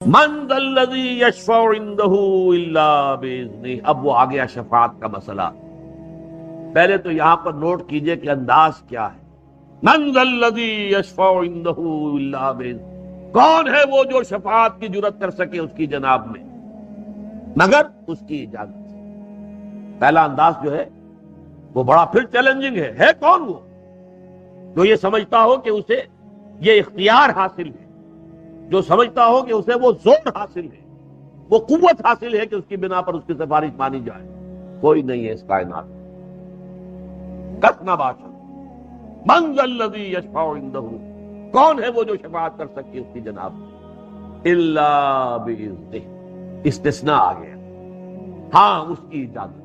من ذا الذی یشفع عندہ الا باذنہ. اب وہ آ گیا شفاعت کا مسئلہ. پہلے تو یہاں پر نوٹ کیجئے کہ انداز کیا ہے. من ذا الذی یشفع عندہ الا باذنہ. کون ہے وہ جو شفاعت کی جرات کر سکے اس کی جناب میں مگر اس کی اجازت سے. پہلا انداز جو ہے وہ بڑا پھر چیلنجنگ ہے کون وہ جو یہ سمجھتا ہو کہ اسے یہ اختیار حاصل ہے، جو سمجھتا ہو کہ اسے وہ زور حاصل ہے، وہ قوت حاصل ہے کہ اس کی بنا پر اس کی سفارش مانی جائے. کوئی نہیں ہے اس کائنات میں. کس نہ باشا من ذا الذی یشفع عندہ. کون ہے وہ جو شفاعت کر سکے اس کی جناب میں الا باذنہ. استثناء آ گیا. ہاں اس کی اجازت.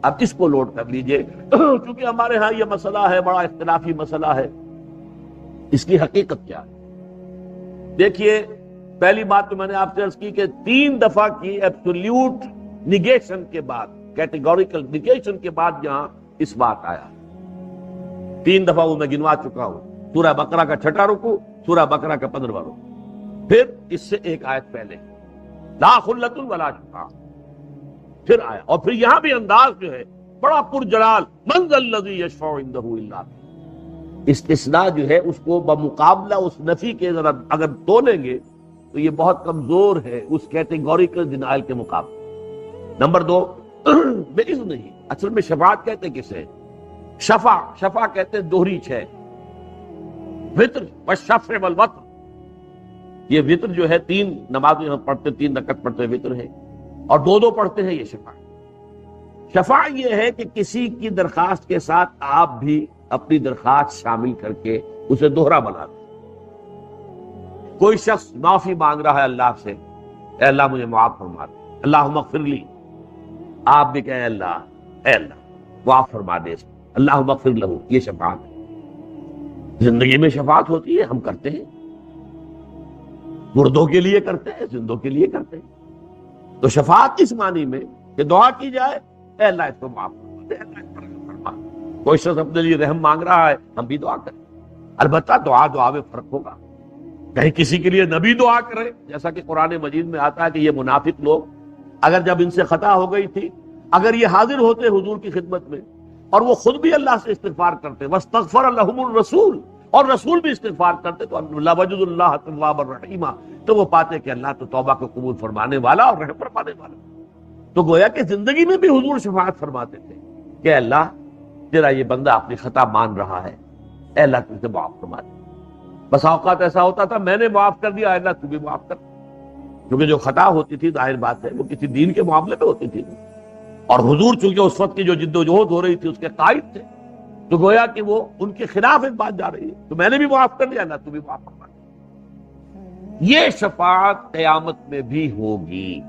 اب اس کو لوٹ کر لیجئے چونکہ ہمارے ہاں یہ مسئلہ ہے، بڑا اختلافی مسئلہ ہے. اس کی حقیقت کیا ہے؟ دیکھیے، پہلی بات تو میں نے آپ سے عرض کی کہ 3 دفعہ کی ایبسولوٹ نیگیشن کے بعد، کیٹیگوریکل نیگیشن کے بعد یہاں اس بات آیا. 3 دفعہ وہ میں گنوا چکا ہوں. سورہ بقرہ کا 6واں رکوع، سورہ بقرہ کا 15واں رکوع، پھر اس سے ایک آیت پہلے لا خلۃ ولا شفاعہ پھر آیا. اور پھر یہاں بھی انداز جو ہے بڑا پرجلال، من ذا الذی یشفع عندہ الا. استثناء جو ہے اس کو بمقابلہ اس نفی کے ذرا اگر تولیں گے تو یہ بہت کمزور ہے اس کیٹیگوریکل ڈینائل کے مقابلے. نمبر 2 باذن نہیں. اصل میں شفاعت کہتے کسے؟ شفع کہتے دوہری 6. وتر والشفع والوتر. یہ وتر جو ہے 3 نمازیں ہم پڑھتے، 3 رکعت پڑھتے وتر ہے، اور 2 پڑھتے ہیں. یہ شفع یہ ہے کہ کسی کی درخواست کے ساتھ آپ بھی اپنی درخواست شامل کر کے اسے دوہرا بنا دیں. کوئی شخص معافی مانگ رہا ہے اللہ سے، اے اللہ مجھے معاف فرما دے، اللہم اغفر لی. آپ بھی کہیں اے اللہ معاف فرما دے، اللہم اغفر لہو. یہ شفاعت ہے. زندگی میں شفاعت ہوتی ہے، ہم کرتے ہیں. مردوں کے لیے کرتے ہیں، زندوں کے لیے کرتے ہیں. تو شفاعت اس معنی میں کہ دعا کی جائے، اے اللہ اس کو معاف فرما دے، اللہ اس پر رحم فرما. کوئی شخص اپنے لیے رحم مانگ رہا ہے، ہم بھی دعا کریں. البتہ دعا میں فرق ہوگا. کہیں کسی کے لیے نبی دعا کرے، جیسا کہ قرآن مجید میں آتا ہے کہ یہ منافق لوگ اگر جب ان سے خطا ہو گئی تھی، اگر یہ حاضر ہوتے حضور کی خدمت میں اور وہ خود بھی اللہ سے استغفار کرتے، واستغفر لهم الرسول، اور رسول بھی استغفار کرتے، تو لوجدوا اللہ توابا رحیما، تو وہ پاتے کہ اللہ تو توبہ کو قبول فرمانے والا اور رحم فرمانے والا. تو گویا کہ زندگی میں بھی حضور شفاعت فرماتے تھے کہ اللہ تیرا یہ بندہ اپنی خطا مان رہا ہے، اے اللہ تو اسے معاف فرما دے. بس اوقات ایسا ہوتا تھا میں نے معاف کر دیا، اے اللہ تو بھی معاف کر. کیونکہ جو خطا ہوتی تھی ظاہر بات ہے وہ کسی دین کے معاملے میں ہوتی تھی، اور حضور چونکہ اس وقت کی جو جد و جہد ہو رہی تھی اس کے قائد تھے، تو گویا کہ وہ ان کے خلاف ایک بات جا رہی ہے، تو میں نے بھی معاف کر دیا، اللہ تو بھی معاف فرما دے. یہ شفاعت قیامت میں بھی ہوگی.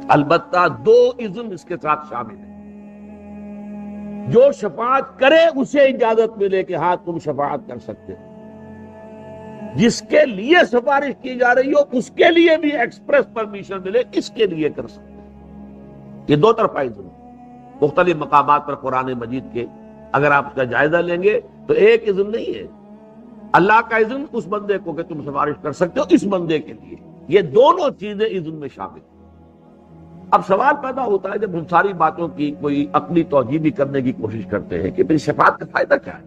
البتہ 2 اذن اس کے ساتھ شامل ہیں. جو شفاعت کرے اسے اجازت ملے کہ ہاں تم شفاعت کر سکتے ہو. جس کے لیے سفارش کی جا رہی ہو اس کے لیے بھی ایکسپریس پرمیشن ملے، اس کے لیے کر سکتے. یہ 2 طرفہ اذن مختلف مقامات پر قرآن مجید کے اگر آپ اس کا جائزہ لیں گے تو ایک اذن نہیں ہے. اللہ کا اذن اس بندے کو کہ تم سفارش کر سکتے ہو، اس بندے کے لیے. یہ دونوں چیزیں اذن میں شامل ہیں. اب سوال پیدا ہوتا ہے جب ہم ساری باتوں کی کوئی عقلی توجیہ بھی کرنے کی کوشش کرتے ہیں کہ پھر شفاعت کا فائدہ کیا ہے.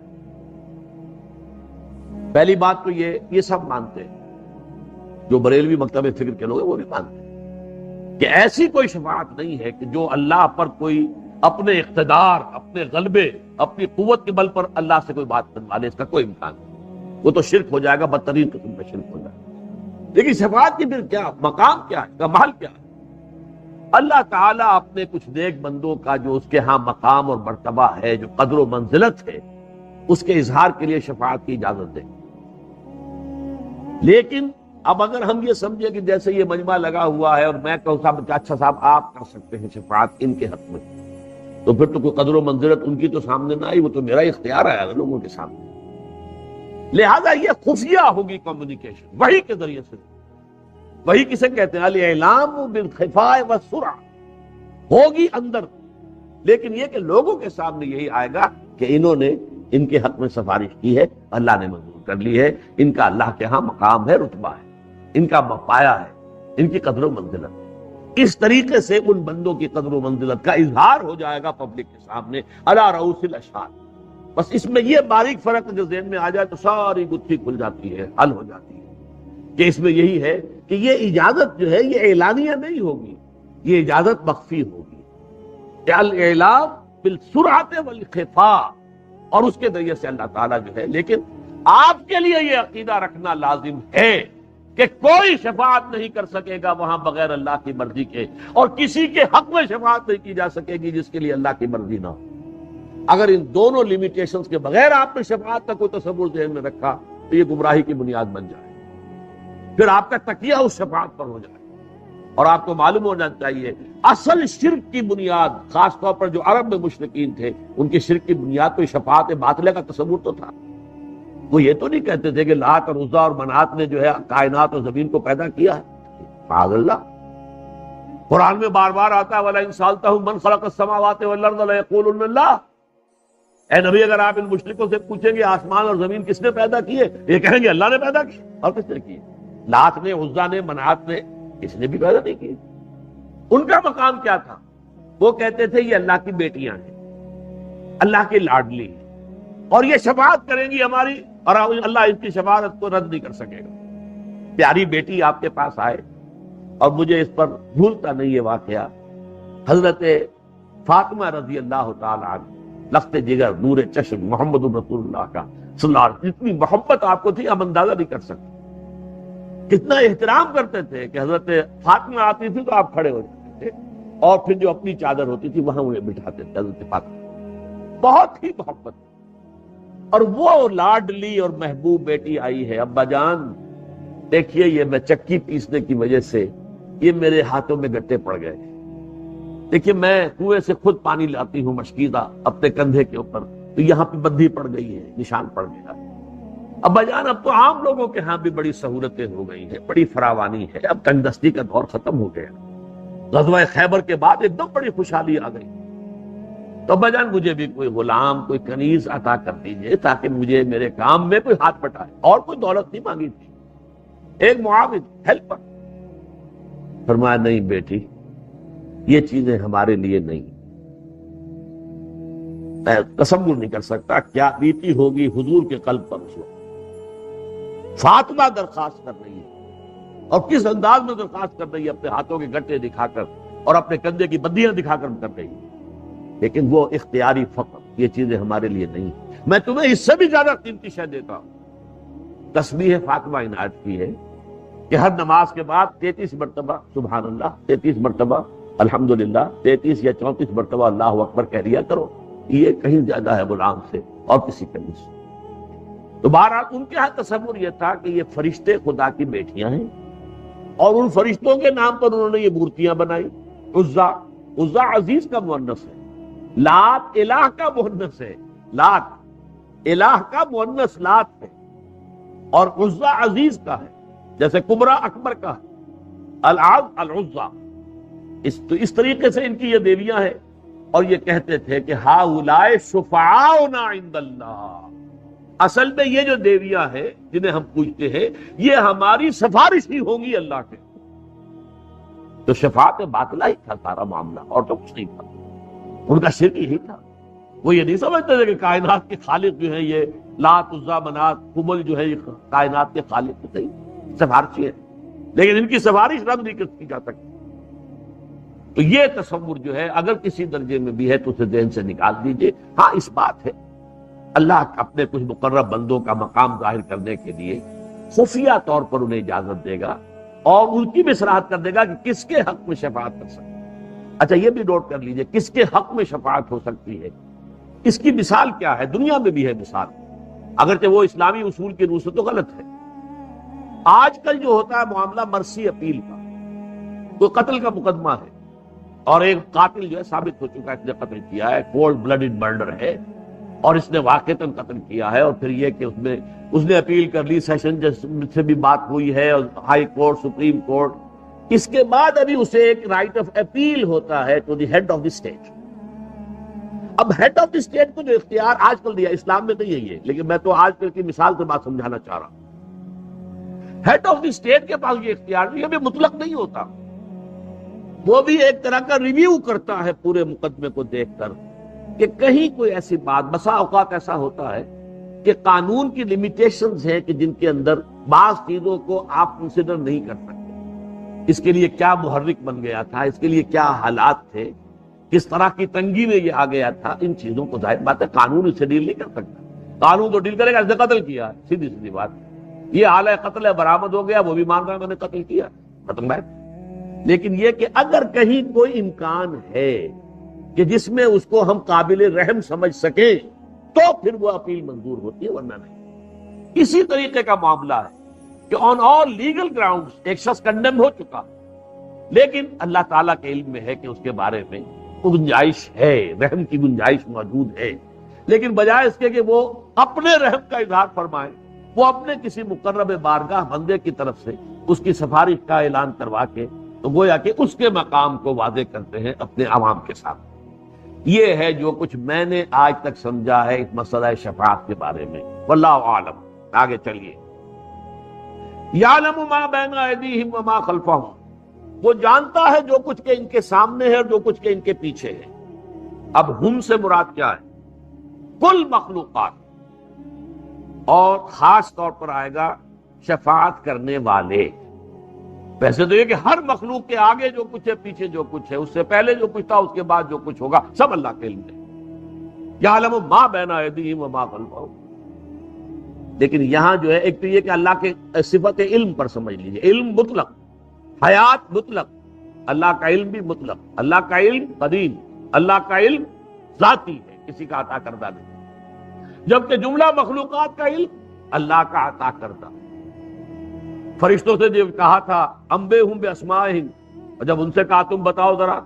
پہلی بات تو یہ سب مانتے ہیں، جو بریلوی مکتب فکر کے لوگ ہیں وہ بھی مانتے ہیں کہ ایسی کوئی شفاعت نہیں ہے کہ جو اللہ پر کوئی اپنے اقتدار، اپنے غلبے، اپنی قوت کے بل پر اللہ سے کوئی بات کروا لے. اس کا کوئی امکان نہیں. وہ تو شرک ہو جائے گا، بدترین قسم کا شرک ہو جائے گا. لیکن شفاعت کی پھر کیا مقام، کیا ہے، کمال کیا ہے؟ اللہ تعالیٰ اپنے کچھ نیک بندوں کا جو اس کے ہاں مقام اور مرتبہ ہے، جو قدر و منزلت ہے، اس کے اظہار کے لیے شفاعت کی اجازت دے. لیکن اب اگر ہم یہ سمجھے کہ جیسے یہ مجمع لگا ہوا ہے اور میں کہوں صاحب اچھا صاحب آپ کر سکتے ہیں شفاعت ان کے حق میں، تو پھر تو کوئی قدر و منزلت ان کی تو سامنے نہ آئی، وہ تو میرا اختیار آیا نا لوگوں کے سامنے. لہذا یہ خفیہ ہوگی کمیونیکیشن، وحی کے ذریعے سے. وحی کسے کہتے ہیں؟ الاعلام بالخفاء والسرعہ. ہوگی اندر، لیکن یہ کہ لوگوں کے سامنے یہی آئے گا کہ انہوں نے ان کے حق میں سفارش کی ہے، اللہ نے منظور کر لی ہے، ان کا اللہ کے ہاں مقام ہے، رتبہ ہے. ان کا پایا ہے، ان کی قدر و منزلت۔ اس طریقے سے ان بندوں کی قدر و منزلت کا اظہار ہو جائے گا پبلک کے سامنے علی رؤوس الاشہاد۔ بس اس میں یہ باریک فرق جو ذہن میں آ جائے تو ساری گتھی کھل جاتی ہے، حل ہو جاتی ہے، کہ اس میں یہی ہے کہ یہ اجازت جو ہے یہ اعلانیہ نہیں ہوگی، یہ اجازت مخفی ہوگی، الاعلام بالسرعۃ والخفاء، اور اس کے ذریعے سے اللہ تعالیٰ جو ہے، لیکن آپ کے لیے یہ عقیدہ رکھنا لازم ہے کہ کوئی شفاعت نہیں کر سکے گا وہاں بغیر اللہ کی مرضی کے، اور کسی کے حق میں شفاعت نہیں کی جا سکے گی جس کے لیے اللہ کی مرضی نہ ہو۔ اگر ان دونوں لیمیٹیشنز کے بغیر آپ نے شفاعت کا کوئی تصور ذہن میں رکھا تو یہ گمراہی کی بنیاد بن جائے، پھر آپ کا تکیہ اس شفاعت پر ہو جائے۔ اور آپ کو معلوم ہونا چاہیے اصل شرک کی بنیاد، خاص طور پر جو عرب میں مشرکین تھے، ان کی شرک کی بنیاد تو شفاعت باطلہ کا تصور تو تھا۔ وہ یہ تو نہیں کہتے تھے کہ لات اور عزا اور منات نے جو ہے کائنات اور زمین کو پیدا کیا ہے، معاذ اللہ۔ قرآن میں بار بار آتا ہے وَلَئِن سَأَلْتَهُم مَّن خَلَقَ السَّمَاوَاتِ وَالْأَرْضَ لَيَقُولُنَّ اللَّهُ۔ اے نبی اگر آپ ان مشرکوں سے پوچھیں گے آسمان اور زمین کس نے پیدا کیے، یہ کہیں گے اللہ نے پیدا کیے۔ اور کس نے کیے؟ لات نے، عزا نے، منات نے، کسی نے بھی پیدا نہیں کیے۔ ان کا مقام کیا تھا؟ وہ کہتے تھے یہ اللہ کی بیٹیاں ہیں، اللہ کی لاڈلی ہیں، اور یہ شفاعت کریں گی ہماری، اور اللہ ان کی شفاعت کو رد نہیں کر سکے گا۔ پیاری بیٹی آپ کے پاس آئے، اور مجھے اس پر بھولتا نہیں یہ واقعہ، حضرت فاطمہ رضی اللہ تعالی عنہ، لخت جگر، نور چشم، محمد رسول اللہ کا صلی اللہ علیہ وسلم، جتنی محبت آپ کو تھی ہم اندازہ نہیں کر سکتے، کتنا احترام کرتے تھے کہ حضرت فاطمہ آتی تھی تو آپ کھڑے ہو جاتے تھے، اور پھر جو اپنی چادر ہوتی تھی وہاں انہیں بٹھاتے تھے حضرت فاطمہ، بہت ہی محبت۔ اور وہ لاڈلی اور محبوب بیٹی آئی ہے، ابا جان دیکھیے یہ میں چکی پیسنے کی وجہ سے یہ میرے ہاتھوں میں گٹے پڑ گئے، دیکھیے میں کنویں سے خود پانی لاتی ہوں مشکیزہ اپنے کندھے کے اوپر، تو یہاں پہ بندھی پڑ گئی ہے، نشان پڑ گیا۔ ابا جان اب تو عام لوگوں کے ہاں بھی بڑی سہولتیں ہو گئی ہیں، بڑی فراوانی ہے، اب تنگ دستی کا دور ختم ہو گیا، غزوہ خیبر کے بعد ایک دم بڑی خوشحالی آ گئی، تو ابا جان مجھے بھی کوئی غلام، کوئی کنیز عطا کر دیجئے تاکہ مجھے میرے کام میں کوئی ہاتھ بٹائے، اور کوئی دولت نہیں مانگی تھی، ایک معاون، ہیلپر۔ فرمایا نہیں بیٹی یہ چیزیں ہمارے لیے نہیں، میں تصور نہیں کر سکتا کیا بیتی ہوگی حضور کے قلب پر اس وقت۔ فاطمہ درخواست کر رہی ہے، اور کس انداز میں درخواست کر رہی ہے، اپنے ہاتھوں کے گٹے دکھا کر اور اپنے کندھے کی بندیاں دکھا کر کر رہی ہے، لیکن وہ اختیاری فقط، یہ چیزیں ہمارے لیے نہیں، میں تمہیں اس سے بھی زیادہ قیمتی شے دیتا ہوں۔ تسبیح فاطمہ عنایت کی ہے کہ ہر نماز کے بعد 33 مرتبہ سبحان اللہ، 33 مرتبہ الحمدللہ، 33 یا 34 مرتبہ اللہ اکبر کہہ لیا کرو، یہ کہیں زیادہ ہے غلام سے اور کسی کمی سے۔ تو بہرحال ان کے ہاں تصور یہ تھا کہ یہ فرشتے خدا کی بیٹیاں ہیں، اور ان فرشتوں کے نام پر انہوں نے یہ مورتیاں بنائی۔ عزا، عزا عزیز کا مؤنث ہے، لات الہ کا مؤنث ہے، لات الہ کا مؤنث لات ہے، اور عزا عزیز کا ہے، جیسے کبرا اکبر کا ہے، العز العزا۔ اس طریقے سے ان کی یہ دیویاں ہیں، اور یہ کہتے تھے کہ ہؤلاء شفعاؤنا عند اللہ، اصل میں یہ جو دیویاں ہیں جنہیں ہم پوجتے ہیں یہ ہماری سفارش ہی ہوں گی اللہ کے۔ تو شفاعت باطلہ ہی تھا سارا معاملہ، اور تو کچھ نہیں تھا، ان کا شرک یہی تھا۔ وہ یہ نہیں سمجھتے تھے کہ کائنات کے خالق جو ہے یہ لات، عزا، منات، قبل جو ہے یہ کائنات کے خالق تو صحیح سفارشی ہے، لیکن ان کی سفارش رد نہیں کی جا سکتی۔ تو یہ تصور جو ہے اگر کسی درجے میں بھی ہے تو اسے ذہن سے نکال دیجئے۔ ہاں اس بات ہے اللہ اپنے کچھ مقرب بندوں کا مقام ظاہر کرنے کے لیے خفیہ طور پر انہیں اجازت دے گا، اور ان کی بھی صلاحیت کر دے گا کہ کس کے حق میں شفاعت کر سکتے ہیں۔ اچھا یہ بھی نوٹ کر لیجئے کس کے حق میں شفاعت ہو سکتی ہے، اس کی مثال کیا ہے؟ دنیا میں بھی ہے مثال، اگرچہ وہ اسلامی اصول کی روح سے تو غلط ہے۔ آج کل جو ہوتا ہے معاملہ مرسی اپیل کا، کوئی قتل کا مقدمہ ہے اور ایک قاتل جو ہے ثابت ہو چکا ہے اس نے قتل کیا ہے، کولڈ بلڈڈ مرڈر ہے، اور اس نے واقعتاً قتل کیا ہے، اور پھر یہ کہ اس نے اپیل کر لی، سیشن جج سے بھی بات ہوئی ہے، اور ہائی کورٹ، سپریم کورٹ، اس کے بعد ابھی اسے ایک رائٹ آف اپیل ہوتا ہے to the head of the state. اب ہیڈ آف دی اسٹیٹ کو جو اختیار آج کل دیا، اسلام میں تو یہی ہے، لیکن میں تو آج کل کی مثال سے بات سمجھانا چاہ رہا ہوں۔ ہیڈ آف دی اسٹیٹ کے پاس یہ اختیار نہیں، یہ بھی مطلق نہیں ہوتا، وہ بھی ایک طرح کا ریویو کرتا ہے پورے مقدمے کو دیکھ کر کہ کہیں کوئی ایسی بات، بسا اوقات ایسا ہوتا ہے کہ قانون کی لمیٹیشنز ہیں کہ جن کے اندر بعض چیزوں کو آپ کنسیڈر نہیں کر سکتے، اس کے لیے کیا محرک بن گیا تھا، اس کے لیے کیا حالات تھے، کس طرح کی تنگی میں یہ آ گیا تھا، ان چیزوں کو ظاہر بات ہے قانون اس سے ڈیل نہیں کر سکتا۔ قانون تو ڈیل کرے گا، اس نے قتل کیا، سیدھی سیدھی بات، یہ آلہ قتل ہے، برآمد ہو گیا، وہ بھی مان رہا ہے میں نے قتل کیا، ختم بات۔ لیکن یہ کہ اگر کہیں کوئی امکان ہے کہ جس میں اس کو ہم قابل رحم سمجھ سکیں تو پھر وہ اپیل منظور ہوتی ہے، ورنہ نہیں۔ اسی طریقے کا معاملہ ہے کہ آن آل لیگل گراؤنڈز ایک شخص کنڈم ہو چکا، لیکن اللہ تعالیٰ کے علم میں ہے کہ اس کے بارے میں گنجائش ہے، رحم کی گنجائش موجود ہے، لیکن بجائے اس کے کہ وہ اپنے رحم کا اظہار فرمائے، وہ اپنے کسی مقرب بارگاہ بندے کی طرف سے اس کی سفارش کا اعلان کروا کے تو گویا کہ اس کے مقام کو واضح کرتے ہیں اپنے عوام کے ساتھ۔ یہ ہے جو کچھ میں نے آج تک سمجھا ہے اس مسئلہ شفاعت کے بارے میں، واللہ عالم۔ آگے چلیے، یعلم ما بین ایدیہم وما خلفہم، وہ جانتا ہے جو کچھ کہ ان کے سامنے ہے اور جو کچھ کہ ان کے پیچھے ہے۔ اب ہم سے مراد کیا ہے؟ کل مخلوقات، اور خاص طور پر آئے گا شفاعت کرنے والے۔ ویسے تو یہ کہ ہر مخلوق کے آگے جو کچھ ہے، پیچھے جو کچھ ہے، اس سے پہلے جو کچھ تھا، اس کے بعد جو کچھ ہوگا، سب اللہ کے علم ہے۔ یعلم ما بین ایدیہم وما خلفہم، لیکن یہاں جو ہے ایک تو یہ کہ اللہ کے صفت علم پر سمجھ لیجئے، علم مطلق، حیات مطلق، اللہ کا علم بھی مطلق، اللہ کا علم قدیم، اللہ کا علم ذاتی ہے، کسی کا عطا کردہ نہیں، جبکہ جملہ مخلوقات کا علم اللہ کا عطا کردہ۔ فرشتوں سے جب کہا تھا انبئہم باسمائہم، اور جب ان سے کہا تم بتاؤ ذرا،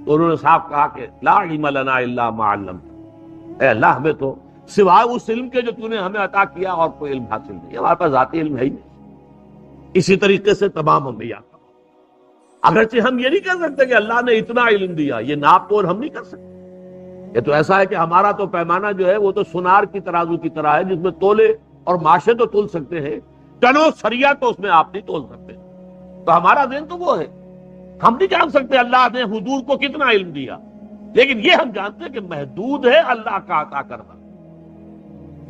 تو انہوں نے صاف کہا کہ لا علم لنا الا ما علمتنا، اے اللہ ہمیں تو سوائے اس علم کے جو تو نے ہمیں عطا کیا اور کوئی علم حاصل نہیں، ہمارے پاس ذاتی علم ہے ہی نہیں۔ اسی طریقے سے تمام انبیاء کا، اگرچہ ہم یہ نہیں کہہ سکتے کہ اللہ نے اتنا علم دیا، یہ ناپ تول ہم نہیں کر سکتے۔ یہ تو ایسا ہے کہ ہمارا تو پیمانہ جو ہے وہ تو سونار کی ترازو کی طرح ہے، جس میں تولے اور ماشے تو تول سکتے ہیں، ٹنو سریا تو اس میں آپ نہیں تول سکتے۔ تو ہمارا ذہن تو وہ ہے، ہم نہیں جان سکتے اللہ نے حضور کو کتنا علم دیا، لیکن یہ ہم جانتے ہیں کہ محدود ہے اللہ کا عطا کرنا۔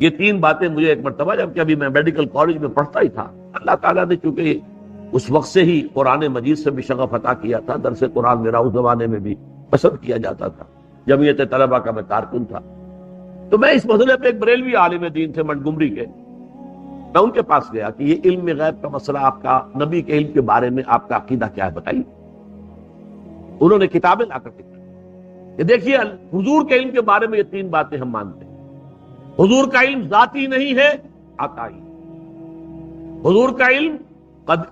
یہ تین باتیں مجھے ایک مرتبہ جبکہ ابھی میں میڈیکل کالج میں پڑھتا ہی تھا، اللہ تعالیٰ نے چونکہ اس وقت سے ہی قرآن مجید سے بھی شغف عطا کیا تھا، درس قرآن میرا اس زمانے میں بھی پسند کیا جاتا تھا، جمعیت طلبہ کا میں کارکن تھا، تو میں اس مسئلے پہ ایک بریلوی عالم دین تھے منٹگمری کے، میں ان کے پاس گیا کہ یہ علم غیب کا مسئلہ آپ کا، نبی کے علم کے بارے میں آپ کا عقیدہ کیا ہے بتائیے۔ انہوں نے کتابیں لا کر دکھائی کہ دیکھیے حضور کے علم کے بارے میں یہ تین باتیں ہم مانتے ہیں۔ حضور کا علم ذاتی نہیں ہے، عطائی۔ حضور کا علم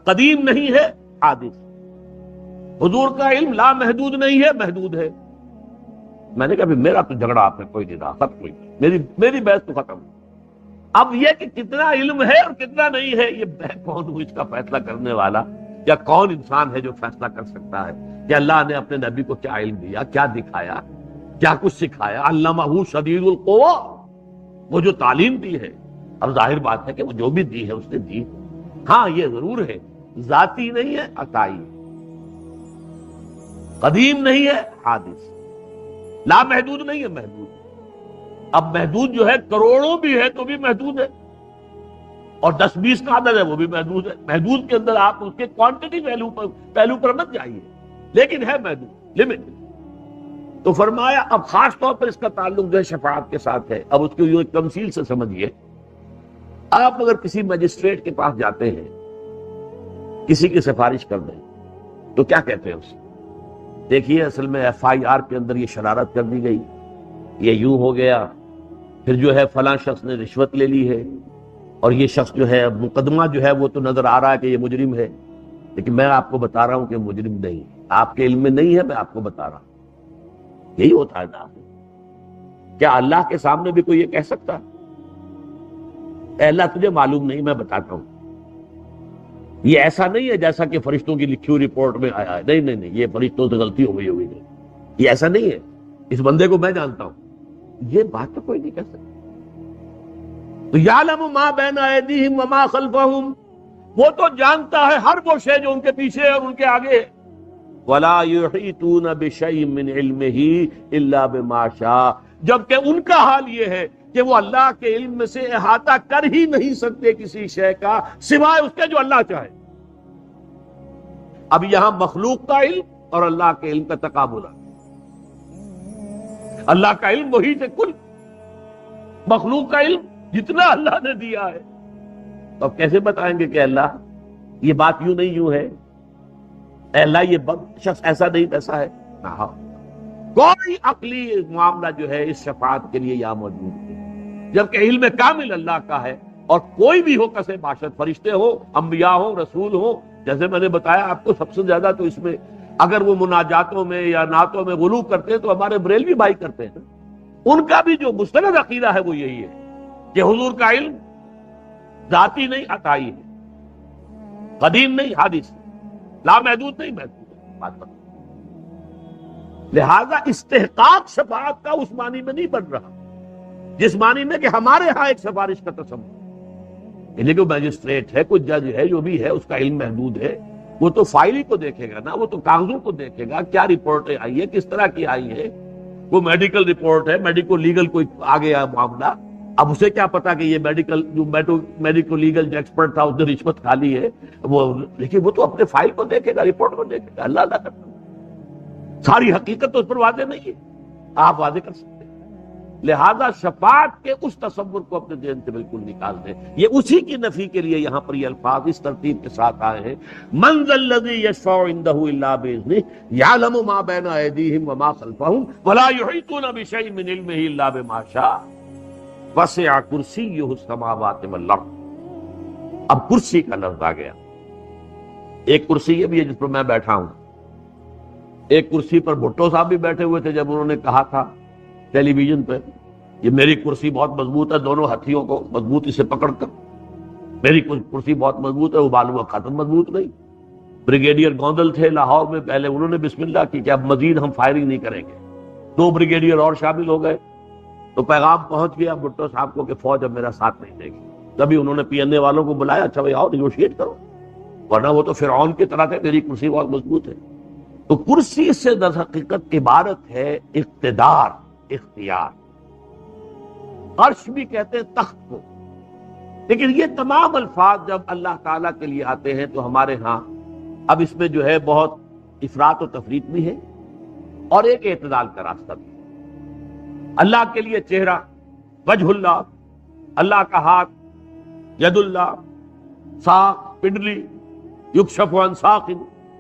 قدیم نہیں ہے، حادث۔ حضور کا علم لا محدود نہیں ہے، محدود ہے۔ میں نے کہا میرا تو جھگڑا آپ نے کوئی نہیں رہا، ختم کوئی نہیں، میری بحث تو ختم۔ اب یہ کہ کتنا علم ہے اور کتنا نہیں ہے، یہ میں کون ہوں اس کا فیصلہ کرنے والا، یا کون انسان ہے جو فیصلہ کر سکتا ہے کہ اللہ نے اپنے نبی کو کیا علم دیا، کیا دکھایا، کیا کچھ سکھایا۔ علمہ شدید القویٰ، وہ جو تعلیم دی ہے، اب ظاہر بات ہے کہ وہ جو بھی دی ہے اس نے دی، ہاں یہ ضرور ہے ذاتی نہیں ہے، عطائی، قدیم نہیں ہے، حادث، لا محدود نہیں ہے، محدود۔ اب محدود جو ہے کروڑوں بھی ہے تو بھی محدود ہے، اور 10-20 کا عدد ہے وہ بھی محدود ہے۔ محدود کے اندر آپ اس کے کوانٹٹی پہلو پر مت جائیے، لیکن ہے محدود، لمٹ۔ تو فرمایا اب خاص طور پر اس کا تعلق جو ہے شفاعت کے ساتھ ہے۔ اب اس کو ایک تمثیل سے سمجھیے، آپ اگر کسی مجسٹریٹ کے پاس جاتے ہیں، کسی کی سفارش کر دیں تو کیا کہتے ہیں اسے؟ دیکھیے اصل میں FIR کے اندر یہ شرارت کر دی گئی، یہ یوں ہو گیا، پھر جو ہے فلاں شخص نے رشوت لے لی ہے، اور یہ شخص جو ہے مقدمہ جو ہے وہ تو نظر آ رہا ہے کہ یہ مجرم ہے، لیکن میں آپ کو بتا رہا ہوں کہ مجرم نہیں، آپ کے علم میں نہیں ہے، میں آپ کو بتا رہا ہوں۔ یہی ہوتا ہے نا۔ کیا اللہ کے سامنے بھی کوئی یہ کہہ سکتا ہے اے اللہ تجھے معلوم نہیں، میں بتاتا ہوں؟ یہ ایسا نہیں ہے جیسا کہ فرشتوں کی لکھی ہوئی رپورٹ میں آیا ہے، نہیں نہیں نہیں، یہ فرشتوں سے غلطی ہو گئی ہوگی، یہ ایسا نہیں ہے، اس بندے کو میں جانتا ہوں، یہ بات تو کوئی نہیں کہہ سکتا۔ تو یعلم ما بین ایدیہم وما خلفہم، وہ تو جانتا ہے ہر وہ شے جو ان کے پیچھے اور ان کے آگے ہے. وَلَا يُحِيطُونَ بِشَيْءٍ مِّنْ عِلْمِهِ إِلَّا بِمَا شَاءَ. جبکہ ان کا حال یہ ہے کہ وہ اللہ کے علم میں سے احاطہ کر ہی نہیں سکتے کسی شے کا سوائے اس کے جو اللہ چاہے. اب یہاں مخلوق کا علم اور اللہ کے علم کا تقابل ہے. اللہ کا علم وہی سے کل، مخلوق کا علم جتنا اللہ نے دیا ہے. تو اب کیسے بتائیں گے کہ اللہ یہ بات یوں نہیں یوں ہے، اے اللہ یہ شخص ایسا نہیں ویسا ہے؟ نہ، کوئی عقلی معاملہ جو ہے اس شفاعت کے لیے یہاں موجود ہے، جبکہ علم کامل اللہ کا ہے. اور کوئی بھی ہو کسے باشد، فرشتے ہو، انبیاء ہو، رسول ہو. جیسے میں نے بتایا آپ کو سب سے زیادہ تو اس میں اگر وہ مناجاتوں میں یا نعتوں میں غلو کرتے ہیں تو ہمارے بریلوی بھائی کرتے ہیں. ان کا بھی جو مستند عقیدہ ہے وہ یہی ہے کہ حضور کا علم ذاتی نہیں عطائی ہے، قدیم نہیں حادث، لامحدود نہیں محدود بات بتا. لہذا استحقاق شفاعت کا اس معنی میں نہیں بن رہا جس معنی میں کہ ہمارے ہاں ایک سفارش کا تصور. یعنی کہ میجسٹریٹ ہے، کوئی جج ہے، جو بھی ہے اس کا علم محدود ہے، وہ تو فائل ہی کو دیکھے گا نا، وہ تو کاغذوں کو دیکھے گا، کیا رپورٹیں آئی ہے، کس طرح کی آئی ہے. وہ میڈیکل رپورٹ ہے، میڈیکو لیگل کوئی آگے آیا معاملہ، اب اسے کیا پتا کہ یہ میڈیکو لیگل جو ایکسپرٹ تھا اس نے رشوت کھا لی ہے. وہ لیکن وہ تو اپنے فائل کو دیکھے گا، رپورٹ کو دیکھے گا. اللہ اللہ کرتا، ساری حقیقت تو اس پر واضح نہیں ہے، آپ واضح کر سکتے ہیں. لہذا شفاعت کے اس تصور کو اپنے ذہن سے بالکل نکال دیں. یہ اسی کی نفی کے لیے یہاں پر یہ الفاظ اس ترتیب کے ساتھ آئے ہیں. من ذا الذی یشفع عنده الا باذنہ یعلم ما بین ایدیہم وما خلفہم ولا یحیطون بشیء من علمہ الا بما شاء وسع کرسیہ السماوات والارض. اب کرسی کا لفظ آ گیا. ایک کرسی یہ بھی ہے جس پر میں بیٹھا ہوں. ایک کرسی پر بھٹو صاحب بھی بیٹھے ہوئے تھے جب انہوں نے کہا تھا ٹیلی ویژن پہ یہ میری کرسی بہت مضبوط ہے، دونوں ہتھیوں کو مضبوطی سے پکڑ کر. میری کرسی بہت مضبوط ہے، وہ بالو ختم مضبوط نہیں. بریگیڈیئر گوندل تھے لاہور میں، پہلے انہوں نے بسم اللہ کی کہ اب مزید ہم فائرنگ نہیں کریں گے. 2 بریگیڈیئر اور شامل ہو گئے تو پیغام پہنچ گیا بھٹو صاحب کو کہ فوج اب میرا ساتھ نہیں دے گی. تبھی انہوں نے پی این اے والوں کو بلایا، اچھا بھائی آؤ نیگوشیٹ کرو، ورنہ وہ تو فرعون کی طرح تھے، میری کرسی بہت مضبوط ہے. تو کرسی سے در حقیقت عبارت ہے اقتدار، اختیار. عرش بھی کہتے ہیں تخت کو. لیکن یہ تمام الفاظ جب اللہ تعالیٰ کے لیے آتے ہیں تو ہمارے ہاں اب اس میں جو ہے بہت افراط و تفریط بھی ہے اور ایک اعتدال کا راستہ بھی. اللہ کے لیے چہرہ، وجہ اللہ، اللہ کا ہاتھ، ید اللہ، ساق، پنڈلی، یکشف عن ساق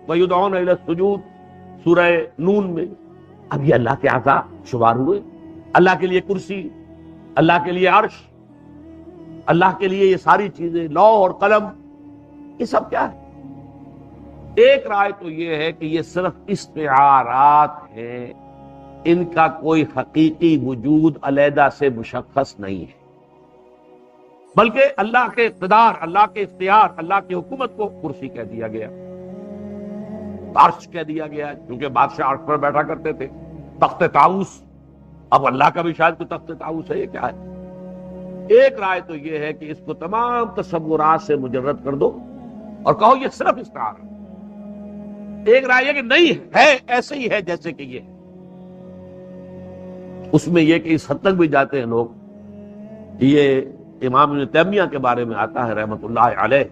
ویدعون الی السجود، سورہ نون میں. اب یہ اللہ کے اعضاء شمار ہوئے. اللہ کے لیے کرسی، اللہ کے لیے عرش، اللہ کے لیے یہ ساری چیزیں، لوح اور قلم، یہ سب کیا ہے؟ ایک رائے تو یہ ہے کہ یہ صرف استعارات ہیں، ان کا کوئی حقیقی وجود علیحدہ سے مشخص نہیں ہے، بلکہ اللہ کے اقتدار، اللہ کے اختیار، اللہ کی حکومت کو کرسی کہہ دیا گیا، عرش کہہ دیا گیا کیونکہ بادشاہ عرش پر بیٹھا کرتے تھے. تخت طاؤس، اب اللہ کا بھی شاید کوئی تخت طاؤس ہے، یہ کیا ہے؟ ایک رائے تو یہ ہے کہ اس کو تمام تصورات سے مجرد کر دو اور کہو یہ صرف استعارہ. ایک رائے یہ کہ نہیں ہے، ایسے ہی ہے جیسے کہ یہ ہے. اس میں یہ کہ اس حد تک بھی جاتے ہیں لوگ، یہ امام ابن تیمیہ کے بارے میں آتا ہے رحمۃ اللہ علیہ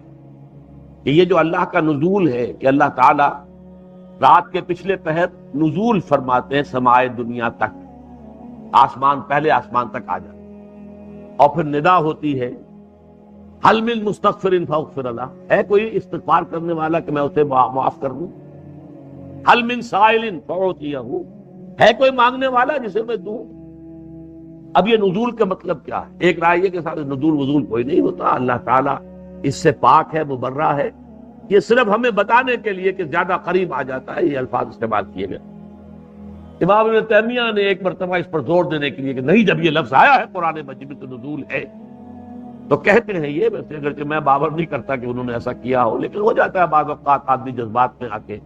کہ یہ جو اللہ کا نزول ہے کہ اللہ تعالیٰ رات کے پچھلے پہر نزول فرماتے ہیں سمائے دنیا تک، آسمان، پہلے آسمان تک آ جاتے، اور پھر ندا ہوتی ہے حل من مستغفر فاغفر له، ہے کوئی استغفار کرنے والا کہ میں اسے معاف کر دوں؟ حل من سائل فاعطیہ، ہے کوئی مانگنے والا جسے میں دوں؟ اب یہ نزول کا مطلب کیا ہے؟ ایک رائے یہ کہ سارے نزول وزول کوئی نہیں ہوتا، اللہ تعالیٰ اس سے پاک ہے، مبرہ ہے. یہ صرف ہمیں بتانے کے لیے کہ زیادہ قریب آ جاتا ہے یہ الفاظ استعمال کیے گئے. امام ابن تیمیہ نے ایک مرتبہ اس پر زور دینے کے لیے کہ نہیں، جب یہ لفظ آیا ہے قرآن مجید میں تو نزول ہے. تو کہتے ہیں یہ، ویسے اگرچہ میں باور نہیں کرتا کہ انہوں نے ایسا کیا ہو، لیکن ہو جاتا ہے بعض اوقات آدمی جذبات میں آ کے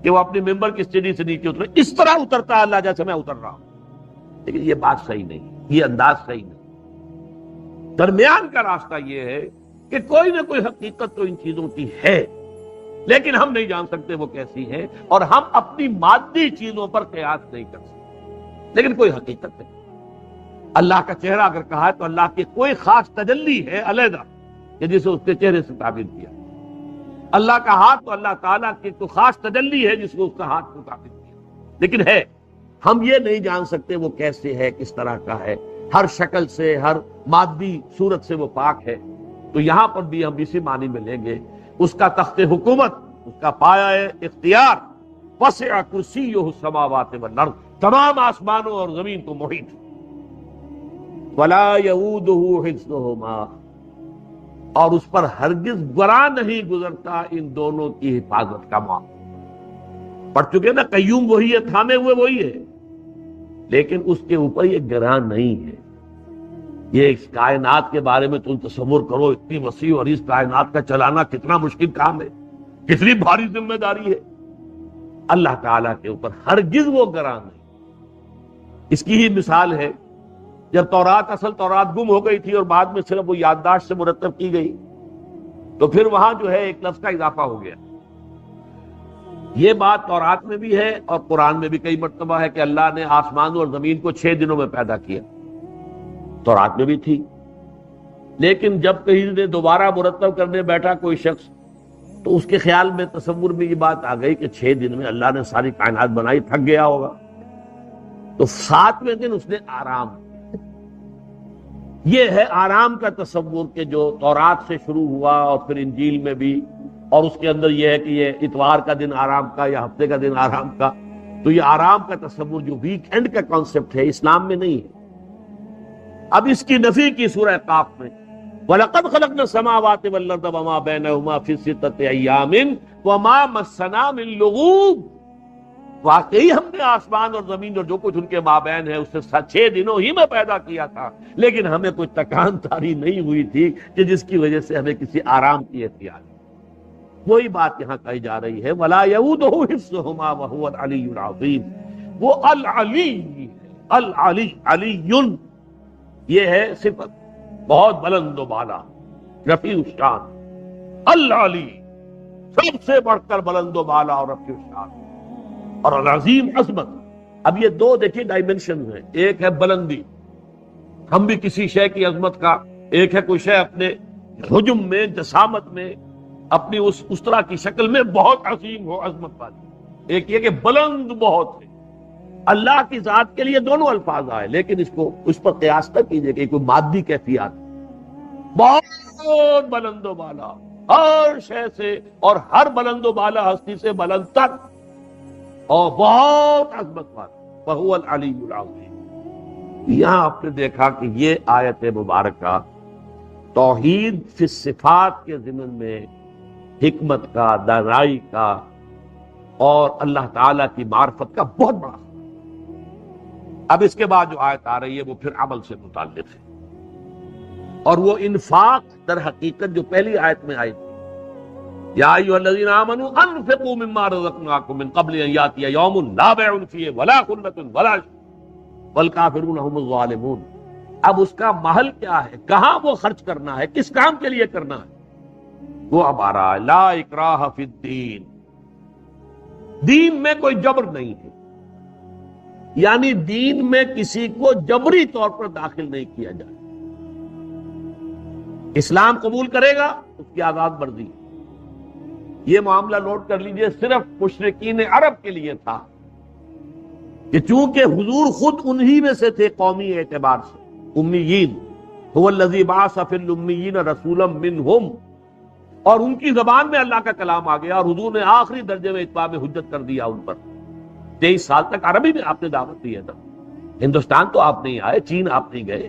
کہ وہ اپنی ممبر کی سیڑھی سے نیچے اترے، اس طرح اترتا ہے اللہ جیسے میں اتر رہا ہوں. لیکن یہ بات صحیح نہیں، یہ انداز صحیح نہیں. درمیان کا راستہ یہ ہے کہ کوئی نہ کوئی حقیقت تو ان چیزوں کی ہے، لیکن ہم نہیں جان سکتے وہ کیسی ہے، اور ہم اپنی مادی چیزوں پر قیاس نہیں کر سکتے، لیکن کوئی حقیقت نہیں۔ اللہ کا چہرہ اگر کہا ہے تو اللہ کی کوئی خاص تجلی ہے علیحدہ کہ جسے اس کے چہرے سے تعبیر کیا۔ اللہ کا ہاتھ تو اللہ تعالیٰ کی تو خاص تجلی ہے جس کو اس کا ہاتھ کو تعبیر کیا، لیکن ہے، ہم یہ نہیں جان سکتے وہ کیسے ہے، کس طرح کا ہے، ہر شکل سے، ہر مادی صورت سے وہ پاک ہے۔ تو یہاں پر بھی ہم اسی معنی میں لیں گے، اس کا تخت حکومت، اس کا پایہ اختیار، وسع کرسیہ السماوات والارض، تمام آسمانوں اور زمین کو محیط، ولا یؤودہ حفظہما، اور اس پر ہرگز گراں نہیں گزرتا ان دونوں کی حفاظت کا معاملہ۔ پڑھ چکے نا، قیوم وہی ہے، تھامے ہوئے وہی ہے، لیکن اس کے اوپر یہ گراں نہیں ہے۔ یہ اس کائنات کے بارے میں تم تصور کرو، اتنی وسیع اور اس کائنات کا چلانا کتنا مشکل کام ہے، کتنی بھاری ذمہ داری ہے۔ اللہ تعالیٰ کے اوپر ہرگز وہ گراں نہیں۔ اس کی ہی مثال ہے، جب تورات، اصل تورات گم ہو گئی تھی اور بعد میں صرف وہ یادداشت سے مرتب کی گئی، تو پھر وہاں جو ہے ایک لفظ کا اضافہ ہو گیا۔ یہ بات تورات میں بھی ہے اور قرآن میں بھی کئی مرتبہ ہے کہ اللہ نے آسمان اور زمین کو 6 دنوں میں پیدا کیا، تورات میں بھی تھی۔ لیکن جب کہیں نے دوبارہ مرتب کرنے بیٹھا کوئی شخص، تو اس کے خیال میں، تصور میں یہ بات آ گئی کہ 6 دن میں اللہ نے ساری کائنات بنائی، تھک گیا ہوگا، تو 7ویں دن اس نے آرام کیا۔ یہ ہے آرام کا تصور کہ جو تورات سے شروع ہوا اور پھر انجیل میں بھی، اور اس کے اندر یہ ہے کہ یہ اتوار کا دن آرام کا یا ہفتے کا دن آرام کا۔ تو یہ آرام کا تصور جو ویک اینڈ کا کانسیپٹ ہے، اسلام میں نہیں ہے۔ اب اس کی نفی کی سورہ قاف میں، وَلَقَدْ خَلَقْنَا السَّمَاوَاتِ وَالْأَرْضَ وَمَا بَيْنَهُمَا فِي سِتَّةِ أَيَّامٍ وَمَا مَسَّنَا مِن لُغُوبٍ، واقعی ہم نے آسمان اور زمین اور جو کچھ ان کے مابین ہے اسے 6 دنوں ہی میں پیدا کیا تھا، لیکن ہمیں کوئی تکان تاری نہیں ہوئی تھی کہ جس کی وجہ سے ہمیں کسی آرام کی احتیاج۔ وہی بات یہاں کہی جا رہی ہے، وَلَا يَؤُودُهُ حِفْظُهُمَا وَهُوَ الْعَلِيُّ الْعَظِيمُ۔ وہ العلی، العلی، علی، یہ ہے صفت، بہت بلند و بالا، رفیع الشان، العلی، سب سے بڑھ کر بلند و بالا اور رفیع الشان، اور العظیم، عظمت۔ اب یہ دو دیکھیے ڈائمنشن ہیں، ایک ہے بلندی، ہم بھی کسی شے کی عظمت کا، ایک ہے کوئی شے اپنے حجم میں، جسامت میں، اپنی اس طرح کی شکل میں بہت عظیم ہو، عظمت والی، ایک یہ کہ بلند بہت ہے۔ اللہ کی ذات کے لیے دونوں الفاظ آئے، لیکن اس پر قیاس نہ کیجئے کہ کوئی مادی کیفیات، بہت بلند و بالا ہر شے سے، اور ہر بلند و بالا ہستی سے بلند تر، اور بہت عظمت والا، وَهُوَ الْعَلِيُّ الْعَظِيمُ۔ یہاں آپ نے دیکھا کہ یہ آیت مبارکہ توحید فی الصفات کے ضمن میں حکمت کا، دانائی کا اور اللہ تعالیٰ کی معرفت کا بہت بڑا۔ اب اس کے بعد جو آیت آ رہی ہے وہ پھر عمل سے متعلق ہے، اور وہ انفاق در حقیقت جو پہلی آیت میں آئی تھی، یا ایھا الذین آمنوا انفقوا مما رزقناکم من قبل ان یاتی یوم لا بیع فیہ ولا خلۃ ولا والکافرون هم الظالمون۔ اب اس کا محل کیا ہے، کہاں وہ خرچ کرنا ہے، کس کام کے لیے کرنا ہے، وہ اب آ رہا ہے، لا اکراہ فی الدین، دین میں کوئی جبر نہیں ہے، یعنی دین میں کسی کو جبری طور پر داخل نہیں کیا جائے۔ اسلام قبول کرے گا اس کی آزاد مرضی ہے۔ یہ معاملہ نوٹ کر لیجئے، صرف مشرکین عرب کے لیے تھا کہ چونکہ حضور خود انہی میں سے تھے قومی اعتبار سے، امیین، هو الذی بعث فی الامیین رسولا منہم، اور ان کی زبان میں اللہ کا کلام آ گیا، اور حضور نے آخری درجے میں اتمام حجت کر دیا ان پر۔ 23 سال تک عربی میں آپ نے دعوت دی ہے تھا، ہندوستان تو آپ نہیں آئے، چین آپ نہیں گئے،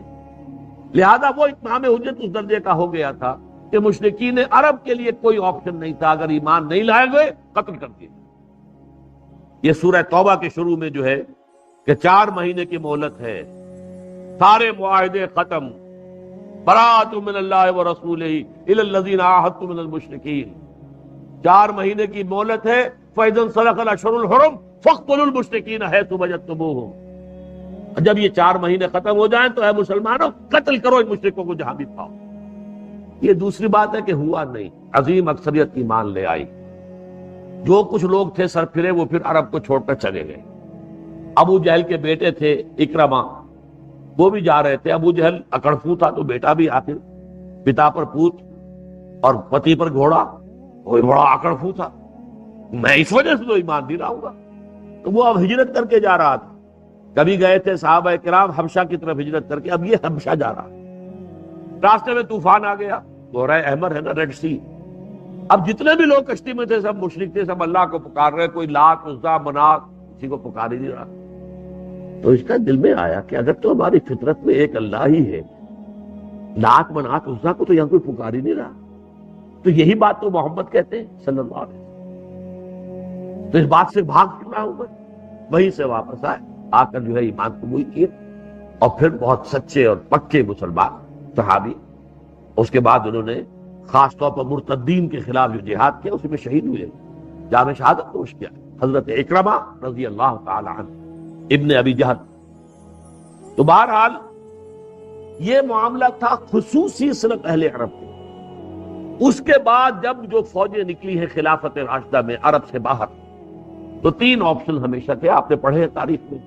لہذا وہ اتمام حجت اس درجے کا ہو گیا تھا کہ مشرکین عرب کے لیے کوئی آپشن نہیں تھا، اگر ایمان نہیں لائے گئے قتل کر دیے۔ یہ سورہ توبہ کے شروع میں جو ہے کہ 4 مہینے کی مہلت ہے، سارے معاہدے ختم، براۃ من اللہ ورسولہ الی الذین عاہدتم من المشرکین، 4 مہینے کی مہلت ہے، فاذا انسلخ الاشہر الحرم فاقتلوا المشرکین حیث وجدتموہم۔ جب یہ 4 مہینے ختم ہو جائیں تو اے مسلمانوں قتل کرو ان مشرکوں کو جہاں بھی پاؤ۔ یہ دوسری بات ہے کہ ہوا نہیں، عظیم اکثریت ایمان لے آئی، جو کچھ لوگ تھے سر پھرے وہ پھر عرب کو چھوڑ کر چلے گئے۔ ابو جہل کے بیٹے تھے اکرما، وہ بھی جا رہے تھے۔ ابو جہل اکڑفو تھا تو بیٹا بھی آخر پتا پر پوت اور پتی پر گھوڑا، وہ بڑا اکڑفو تھا، میں اس وجہ سے تو ایمان نہیں رہوں گا، تو وہ اب ہجرت کر کے جا رہا تھا۔ کبھی گئے تھے صحابہ کرام حبشہ کی طرف ہجرت کر کے، اب یہ حبشہ جا رہا، راستے میں طوفان آ گیا، بحیرہ احمر ہے نا، ریڈ سی۔ اب جتنے بھی لوگ کشتی میں تھے سب مشرک تھے، سب اللہ کو پکار رہے، کوئی لات عزا منات کسی کو پکار ہی نہیں رہا۔ تو اس کا دل میں آیا کہ اگر تو ہماری فطرت میں ایک اللہ ہی ہے، لات منات عزا کو تو یہاں کوئی پکار ہی نہیں رہا، تو یہی بات تو محمد کہتے ہیں صلی اللہ علیہ وسلم۔ تو اس بات سے بھاگ چکا ہوں میں، وہیں سے واپس آئے، آ کر جو ہے ایمان قبول کیے، اور پھر بہت سچے اور پکے مسلمان صحابی۔ اس کے بعد انہوں نے خاص طور پر مرتدین کے خلاف جو جہاد کیا، اس میں شہید ہوئے، جام شہادت نوش کیا، حضرت اکرمہ رضی اللہ تعالی عنہ ابن ابی جہل۔ تو بہرحال یہ معاملہ تھا خصوصی صرف اہل عرب کے۔ اس کے بعد جب جو فوجیں نکلی ہیں خلافت راشدہ میں عرب سے باہر، تو تین آپشن ہمیشہ تھے، آپ نے پڑھے ہیں تاریخ میں۔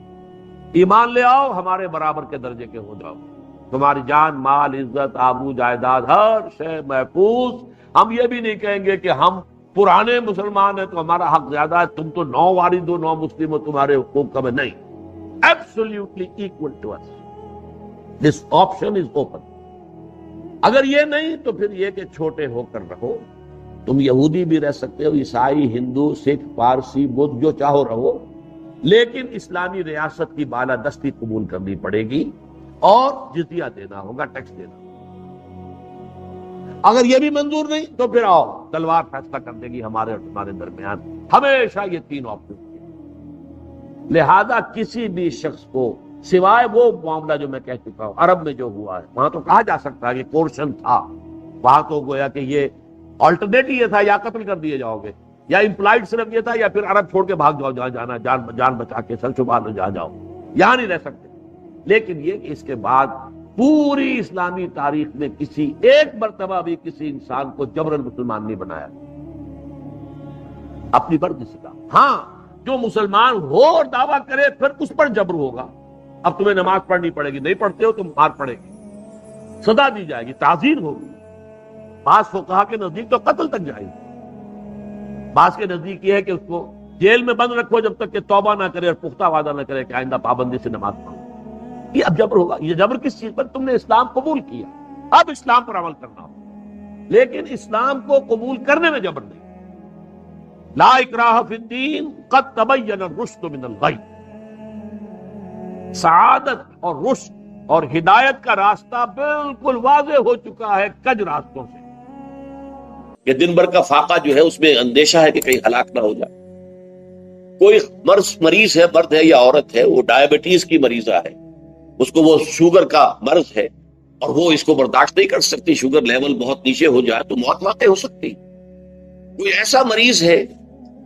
ایمان لے آؤ، ہمارے برابر کے درجے کے ہو جاؤ، تمہاری جان مال عزت آبرو جائیداد ہر شے محفوظ۔ ہم یہ بھی نہیں کہیں گے کہ ہم پرانے مسلمان ہیں تو ہمارا حق زیادہ ہے، تم تو 9 وارث ہو، 9 مسلم ہو، تمہارے حقوق کم ہے، نہیں، absolutely equal to us. This option is open. اگر یہ نہیں تو پھر یہ کہ چھوٹے ہو کر رہو، تم یہودی بھی رہ سکتے ہو، عیسائی، ہندو، سکھ، پارسی، بدھ، جو چاہو رہو، لیکن اسلامی ریاست کی بالادستی قبول کرنی پڑے گی اور جزیہ دینا ہوگا، ٹیکس دینا۔ اگر یہ بھی منظور نہیں تو پھر آؤ، تلوار فیصلہ کر دے گی ہمارے اور تمہارے درمیان۔ ہمیشہ یہ تین آپشن۔ لہذا کسی بھی شخص کو سوائے وہ معاملہ جو میں کہہ چکا ہوں عرب میں جو ہوا ہے، وہاں تو کہا جا سکتا ہے کہ کورشن تھا، وہاں تو گویا کہ یہ آلٹرنیٹ یہ تھا، یا قتل کر دیے جاؤ گے، یا امپلائڈ صرف یہ تھا، یا پھر عرب چھوڑ کے بھاگ جاؤ، جہاں جانا جان بچا کے سر چھپا لو، جہاں جاؤ، یہاں نہیں رہ سکتے۔ لیکن یہ کہ اس کے بعد پوری اسلامی تاریخ میں کسی ایک مرتبہ بھی کسی انسان کو جبرن مسلمان نہیں بنایا، اپنی مرضی کا۔ ہاں جو مسلمان ہو اور دعویٰ کرے پھر اس پر جبر ہوگا، اب تمہیں نماز پڑھنی پڑے گی، نہیں پڑھتے ہو تو مار پڑے گی، سزا دی جائے گی، تعزیر ہوگی، بعض فقہا کے نزدیک تو قتل تک جائے گی، بعض کے نزدیک یہ ہے کہ اس کو جیل میں بند رکھو جب تک کہ توبہ نہ کرے اور پختہ وعدہ نہ کرے کہ آئندہ پابندی سے نماز پڑھو۔ یہ اب جبر ہوگا۔ یہ جبر کس چیز پر؟ تم نے اسلام قبول کیا، اب اسلام پر عمل کرنا ہو، لیکن اسلام کو قبول کرنے میں جبر نہیں۔ لا اکراہ فی الدین قد تبین الرشد من الغی۔ سعادت اور رشد اور ہدایت کا راستہ بالکل واضح ہو چکا ہے کج راستوں سے، کہ دن بھر کا فاقہ جو ہے اس میں اندیشہ ہے کہ کہیں ہلاک نہ ہو جائے۔ کوئی مریض ہے، مرد ہے یا عورت ہے، وہ ڈائبٹیز کی مریضہ ہے، اس کو وہ شوگر کا مرض ہے اور وہ اس کو برداشت نہیں کر سکتی، شوگر لیول بہت نیچے ہو جائے تو موت واقع ہو سکتی۔ کوئی ایسا مریض ہے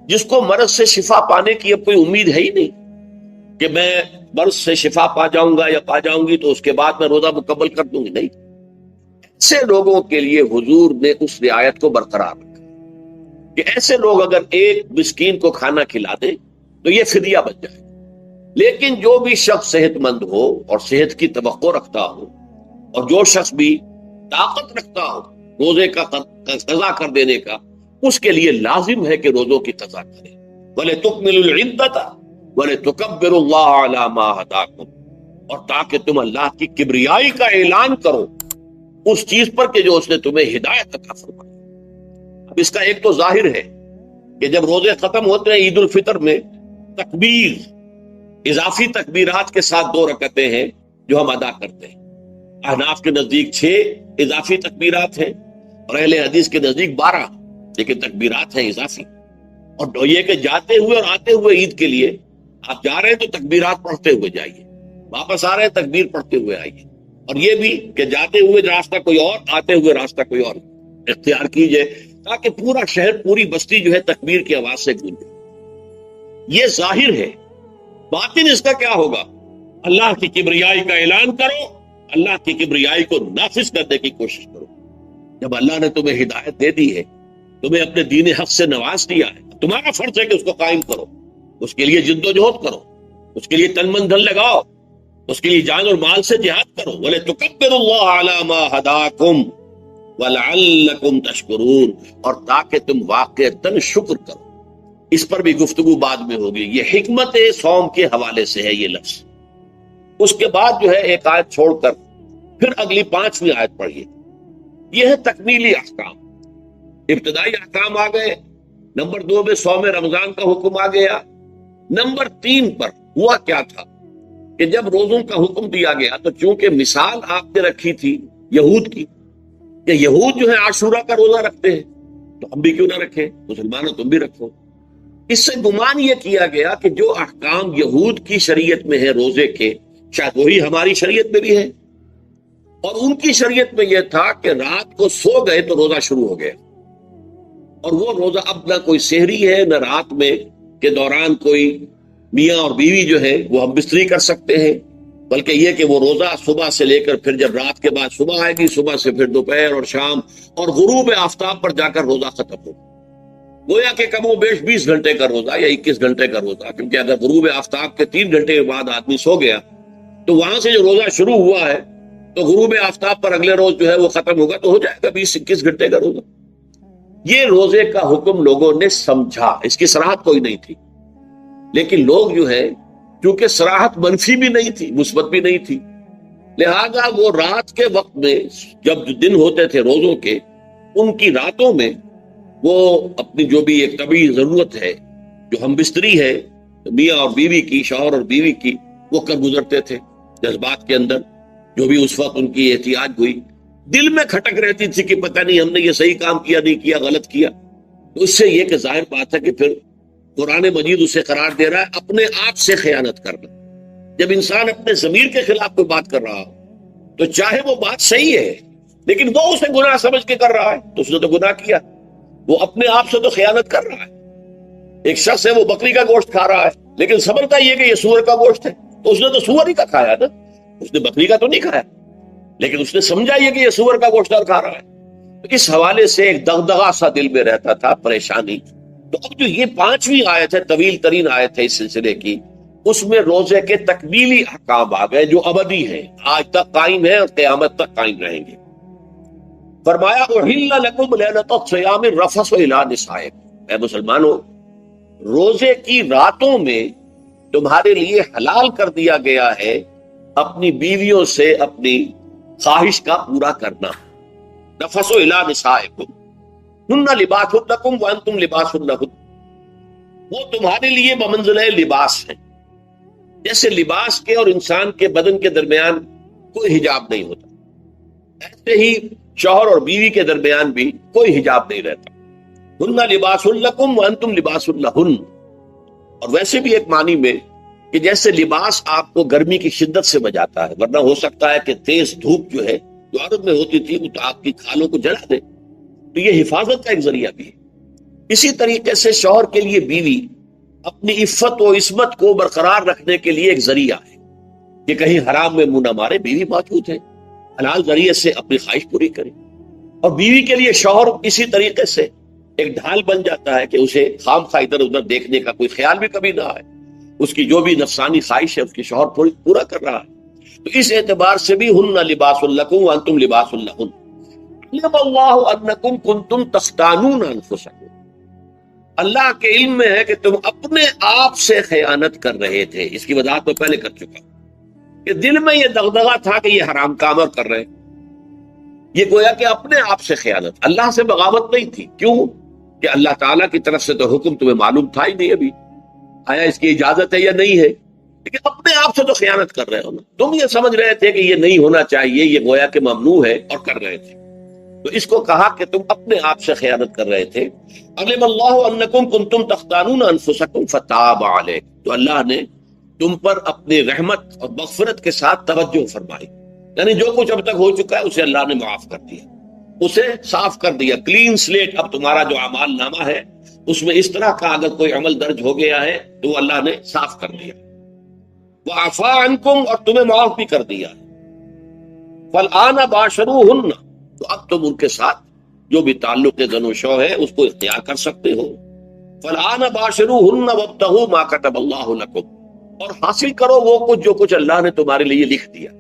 جس کو مرض سے شفا پانے کی اب کوئی امید ہے ہی نہیں کہ میں مرض سے شفا پا جاؤں گا یا پا جاؤں گی تو اس کے بعد میں روزہ مکمل کر دوں گی، نہیں۔ ایسے لوگوں کے لیے حضور نے اس رعایت کو برقرار رکھا کہ ایسے لوگ اگر ایک مسکین کو کھانا کھلا دیں تو یہ فدیہ بن جائے، لیکن جو بھی شخص صحت مند ہو اور صحت کی توقع رکھتا ہو، اور جو شخص بھی طاقت رکھتا ہو روزے کا قضا کر دینے کا، اس کے لیے لازم ہے کہ روزوں کی قضا کرے۔ وَلِتُكْمِلُوا الْعِدَّةَ وَلِتُكَبِّرُوا اللَّهَ عَلَى مَا هَدَاكُمْ، اور تاکہ تم اللہ کی کبریائی کا اعلان کرو اس چیز پر کہ جو اس نے تمہیں ہدایت عطا فرمائی۔ اب اس کا ایک تو ظاہر ہے کہ جب روزے ختم ہوتے ہیں عید الفطر میں، تکبیر اضافی تکبیرات کے ساتھ 2 رکعتیں ہیں جو ہم ادا کرتے ہیں۔ احناف کے نزدیک 6 اضافی تکبیرات ہیں اور اہل حدیث کے نزدیک 12، لیکن تکبیرات ہیں اضافی۔ اور یہ کہ جاتے ہوئے اور آتے ہوئے عید کے لیے آپ جا رہے ہیں تو تکبیرات پڑھتے ہوئے جائیے، واپس آ رہے ہیں تکبیر پڑھتے ہوئے آئیے، اور یہ بھی کہ جاتے ہوئے راستہ کوئی اور، آتے ہوئے راستہ کوئی اور اختیار کیجئے، تاکہ پورا شہر پوری بستی جو ہے تکبیر کی آواز سے گونجے۔ یہ ظاہر ہے۔ باطن اس کا کیا ہوگا؟ اللہ کی کبریائی کا اعلان کرو، اللہ کی کبریائی کو نافذ کرنے کی کوشش کرو۔ جب اللہ نے تمہیں ہدایت دے دی ہے، تمہیں اپنے دین حق سے نواز دیا ہے، تمہارا فرض ہے کہ اس کو قائم کرو، اس کے لیے جد و جہد کرو، اس کے لیے تن من دھن لگاؤ، اس کے لیے جان اور مال سے جہاد کرو۔ وَلِتُكَبِّرُوا اللَّهَ عَلَى مَا هَدَاكُمْ وَلَعَلَّكُمْ تَشْكُرُونَ، اور تاکہ تم واقعتاً شکر کرو۔ اس پر بھی گفتگو بعد میں ہوگی۔ یہ حکمت صوم کے حوالے سے ہے یہ لفظ۔ اس کے بعد جو ہے ایک آیت چھوڑ کر پھر اگلی 5ویں آیت پڑھیے۔ یہ ہے تکمیلی احکام۔ ابتدائی احکام آ گئے، نمبر 2 میں صوم رمضان کا حکم آ گیا، نمبر 3 پر ہوا کیا تھا کہ جب روزوں کا حکم دیا گیا تو چونکہ مثال آپ نے رکھی تھی یہود کی کہ یہود جو ہے عاشورہ کا روزہ رکھتے ہیں تو ہم بھی کیوں نہ رکھیں، مسلمانوں تم بھی رکھو۔ اس سے گمان یہ کیا گیا کہ جو احکام یہود کی شریعت میں ہے روزے کے، شاید وہی ہماری شریعت میں بھی ہے، اور ان کی شریعت میں یہ تھا کہ رات کو سو گئے تو روزہ شروع ہو گیا، اور وہ روزہ اب نہ کوئی سحری ہے نہ رات میں کے دوران کوئی میاں اور بیوی جو ہے وہ ہم بستری کر سکتے ہیں، بلکہ یہ کہ وہ روزہ صبح سے لے کر پھر جب رات کے بعد صبح آئے گی، صبح سے پھر دوپہر اور شام اور غروب آفتاب پر جا کر روزہ ختم ہو، گویا کہ کم و بیش 20 گھنٹے کا روزہ یا 21 گھنٹے کا روزہ، کیونکہ اگر غروب آفتاب کے 3 گھنٹے کے بعد آدمی سو گیا تو وہاں سے جو روزہ شروع ہوا ہے تو غروب آفتاب پر اگلے روز جو ہے وہ ختم ہوگا، تو ہو جائے گا 20-21 گھنٹے کا روزہ۔ یہ روزے کا حکم لوگوں نے سمجھا، اس کی صراحت کوئی نہیں تھی، لیکن لوگ جو ہے چونکہ صراحت منفی بھی نہیں تھی مثبت بھی نہیں تھی، لہذا وہ رات کے وقت میں جب دن ہوتے تھے روزوں کے، ان کی راتوں میں وہ اپنی جو بھی ایک طبیعی ضرورت ہے جو ہم بستری ہے میاں اور بیوی کی، شوہر اور بیوی کی، وہ کر گزرتے تھے جذبات کے اندر، جو بھی اس وقت ان کی احتیاج ہوئی، دل میں کھٹک رہتی تھی کہ پتہ نہیں ہم نے یہ صحیح کام کیا نہیں کیا، غلط کیا۔ تو اس سے یہ کہ ظاہر بات ہے کہ پھر قرآن مجید اسے قرار دے رہا ہے اپنے آپ سے خیانت کرنا۔ جب انسان اپنے ضمیر کے خلاف کوئی بات کر رہا ہو تو چاہے وہ بات صحیح ہے لیکن وہ اسے گناہ سمجھ کے کر رہا ہے تو اس نے تو گناہ کیا، وہ اپنے آپ سے تو خیانت کر رہا ہے۔ ایک شخص ہے وہ بکری کا گوشت کھا رہا ہے لیکن سمجھتا یہ کہ یہ سور کا گوشت ہے، تو اس نے تو سور ہی کا کھایا نا، اس نے بکری کا تو نہیں کھایا، لیکن اس نے سمجھا یہ کہ یہ سور کا گوشت کھا رہا ہے۔ تو اس حوالے سے ایک دغدغہ سا دل میں رہتا تھا، پریشانی۔ تو اب جو یہ 5ویں آیت ہے، طویل ترین آیت ہے اس سلسلے کی، اس میں روزے کے تکمیلی احکام آ گئے جو ابدی ہیں، آج تک قائم ہیں اور قیامت تک قائم رہیں گے۔ فرمایا احل لکم لیلۃ الصیام الرفث الی نسائکم، اے مسلمانوں روزے کی راتوں میں تمہارے لیے حلال کر دیا گیا ہے اپنی بیویوں سے اپنی خواہش کا پورا کرنا۔ رفث الی نسائکم ہن لباس لکم وانتم لباس لہن، وہ تمہارے لیے بمنزلہ لباس ہیں، جیسے لباس کے اور انسان کے بدن کے درمیان کوئی حجاب نہیں ہوتا، ایسے ہی شوہر اور بیوی کے درمیان بھی کوئی حجاب نہیں رہتا۔ ہن لباس لکم وانتم لباس لہن، اور ویسے بھی ایک معنی میں کہ جیسے لباس آپ کو گرمی کی شدت سے بچاتا ہے، ورنہ ہو سکتا ہے کہ تیز دھوپ جو ہے جو عرب میں ہوتی تھی وہ تو آپ کی کھالوں کو جلا دے، تو یہ حفاظت کا ایک ذریعہ بھی ہے۔ اسی طریقے سے شوہر کے لیے بیوی اپنی عفت و عصمت کو برقرار رکھنے کے لیے ایک ذریعہ ہے کہ کہیں حرام میں منہ نہ مارے، بیوی موجود ہے، حلال ذریعے سے اپنی خواہش پوری کرے۔ اور بیوی کے لیے شوہر اسی طریقے سے ایک ڈھال بن جاتا ہے کہ اسے خام خواہ ادھر ادھر دیکھنے کا کوئی خیال بھی کبھی نہ آئے، اس کی جو بھی نفسانی خواہش ہے اس کی شوہر پورا کر رہا ہے۔ تو اس اعتبار سے بھی ہن لباس لکم وانتم لباس لہن، علم اللہ انکم کنتم تختانون انفسکم، اللہ کے علم میں ہے کہ تم اپنے آپ سے خیانت کر رہے تھے۔ اس کی وضاحت میں پہلے کر چکا کہ دل میں یہ دغدغہ تھا کہ یہ حرام کام اور کر رہے ہیں، یہ گویا کہ اپنے آپ سے خیانت، اللہ سے بغاوت نہیں تھی۔ کیوں کہ اللہ تعالیٰ کی طرف سے تو حکم تمہیں معلوم تھا ہی نہیں ابھی، آیا اس کی اجازت ہے یا نہیں ہے، لیکن اپنے آپ سے تو خیانت کر رہے ہو نا، تم یہ سمجھ رہے تھے کہ یہ نہیں ہونا چاہیے، یہ گویا کہ ممنوع ہے اور کر رہے تھے، تو اس کو کہا کہ تم اپنے آپ سے خیانت کر رہے تھے۔ علم اللہ انکم کنتم تختانون انفسکم فتاب علیکم، تو اللہ نے تم پر اپنی رحمت اور مغفرت کے ساتھ توجہ فرمائی، یعنی جو کچھ اب تک ہو چکا ہے اسے اللہ نے معاف کر دیا، اسے صاف کر دیا، کلین سلیٹ۔ اب تمہارا جو اعمال نامہ ہے اس میں اس طرح کا اگر کوئی عمل درج ہو گیا ہے تو وہ اللہ نے صاف کر دیا۔ وعفا عنکم، اور تمہیں معاف بھی کر دیا۔ فالآن باشروہن، تو اب تم ان کے ساتھ جو بھی تعلق زن و شو ہے اس کو اختیار کر سکتے ہو. فالآن باشروہن وابتغوا ما کتب اللہ لکم، اور حاصل کرو وہ کچھ جو کچھ اللہ نے تمہارے لیے لکھ دیا.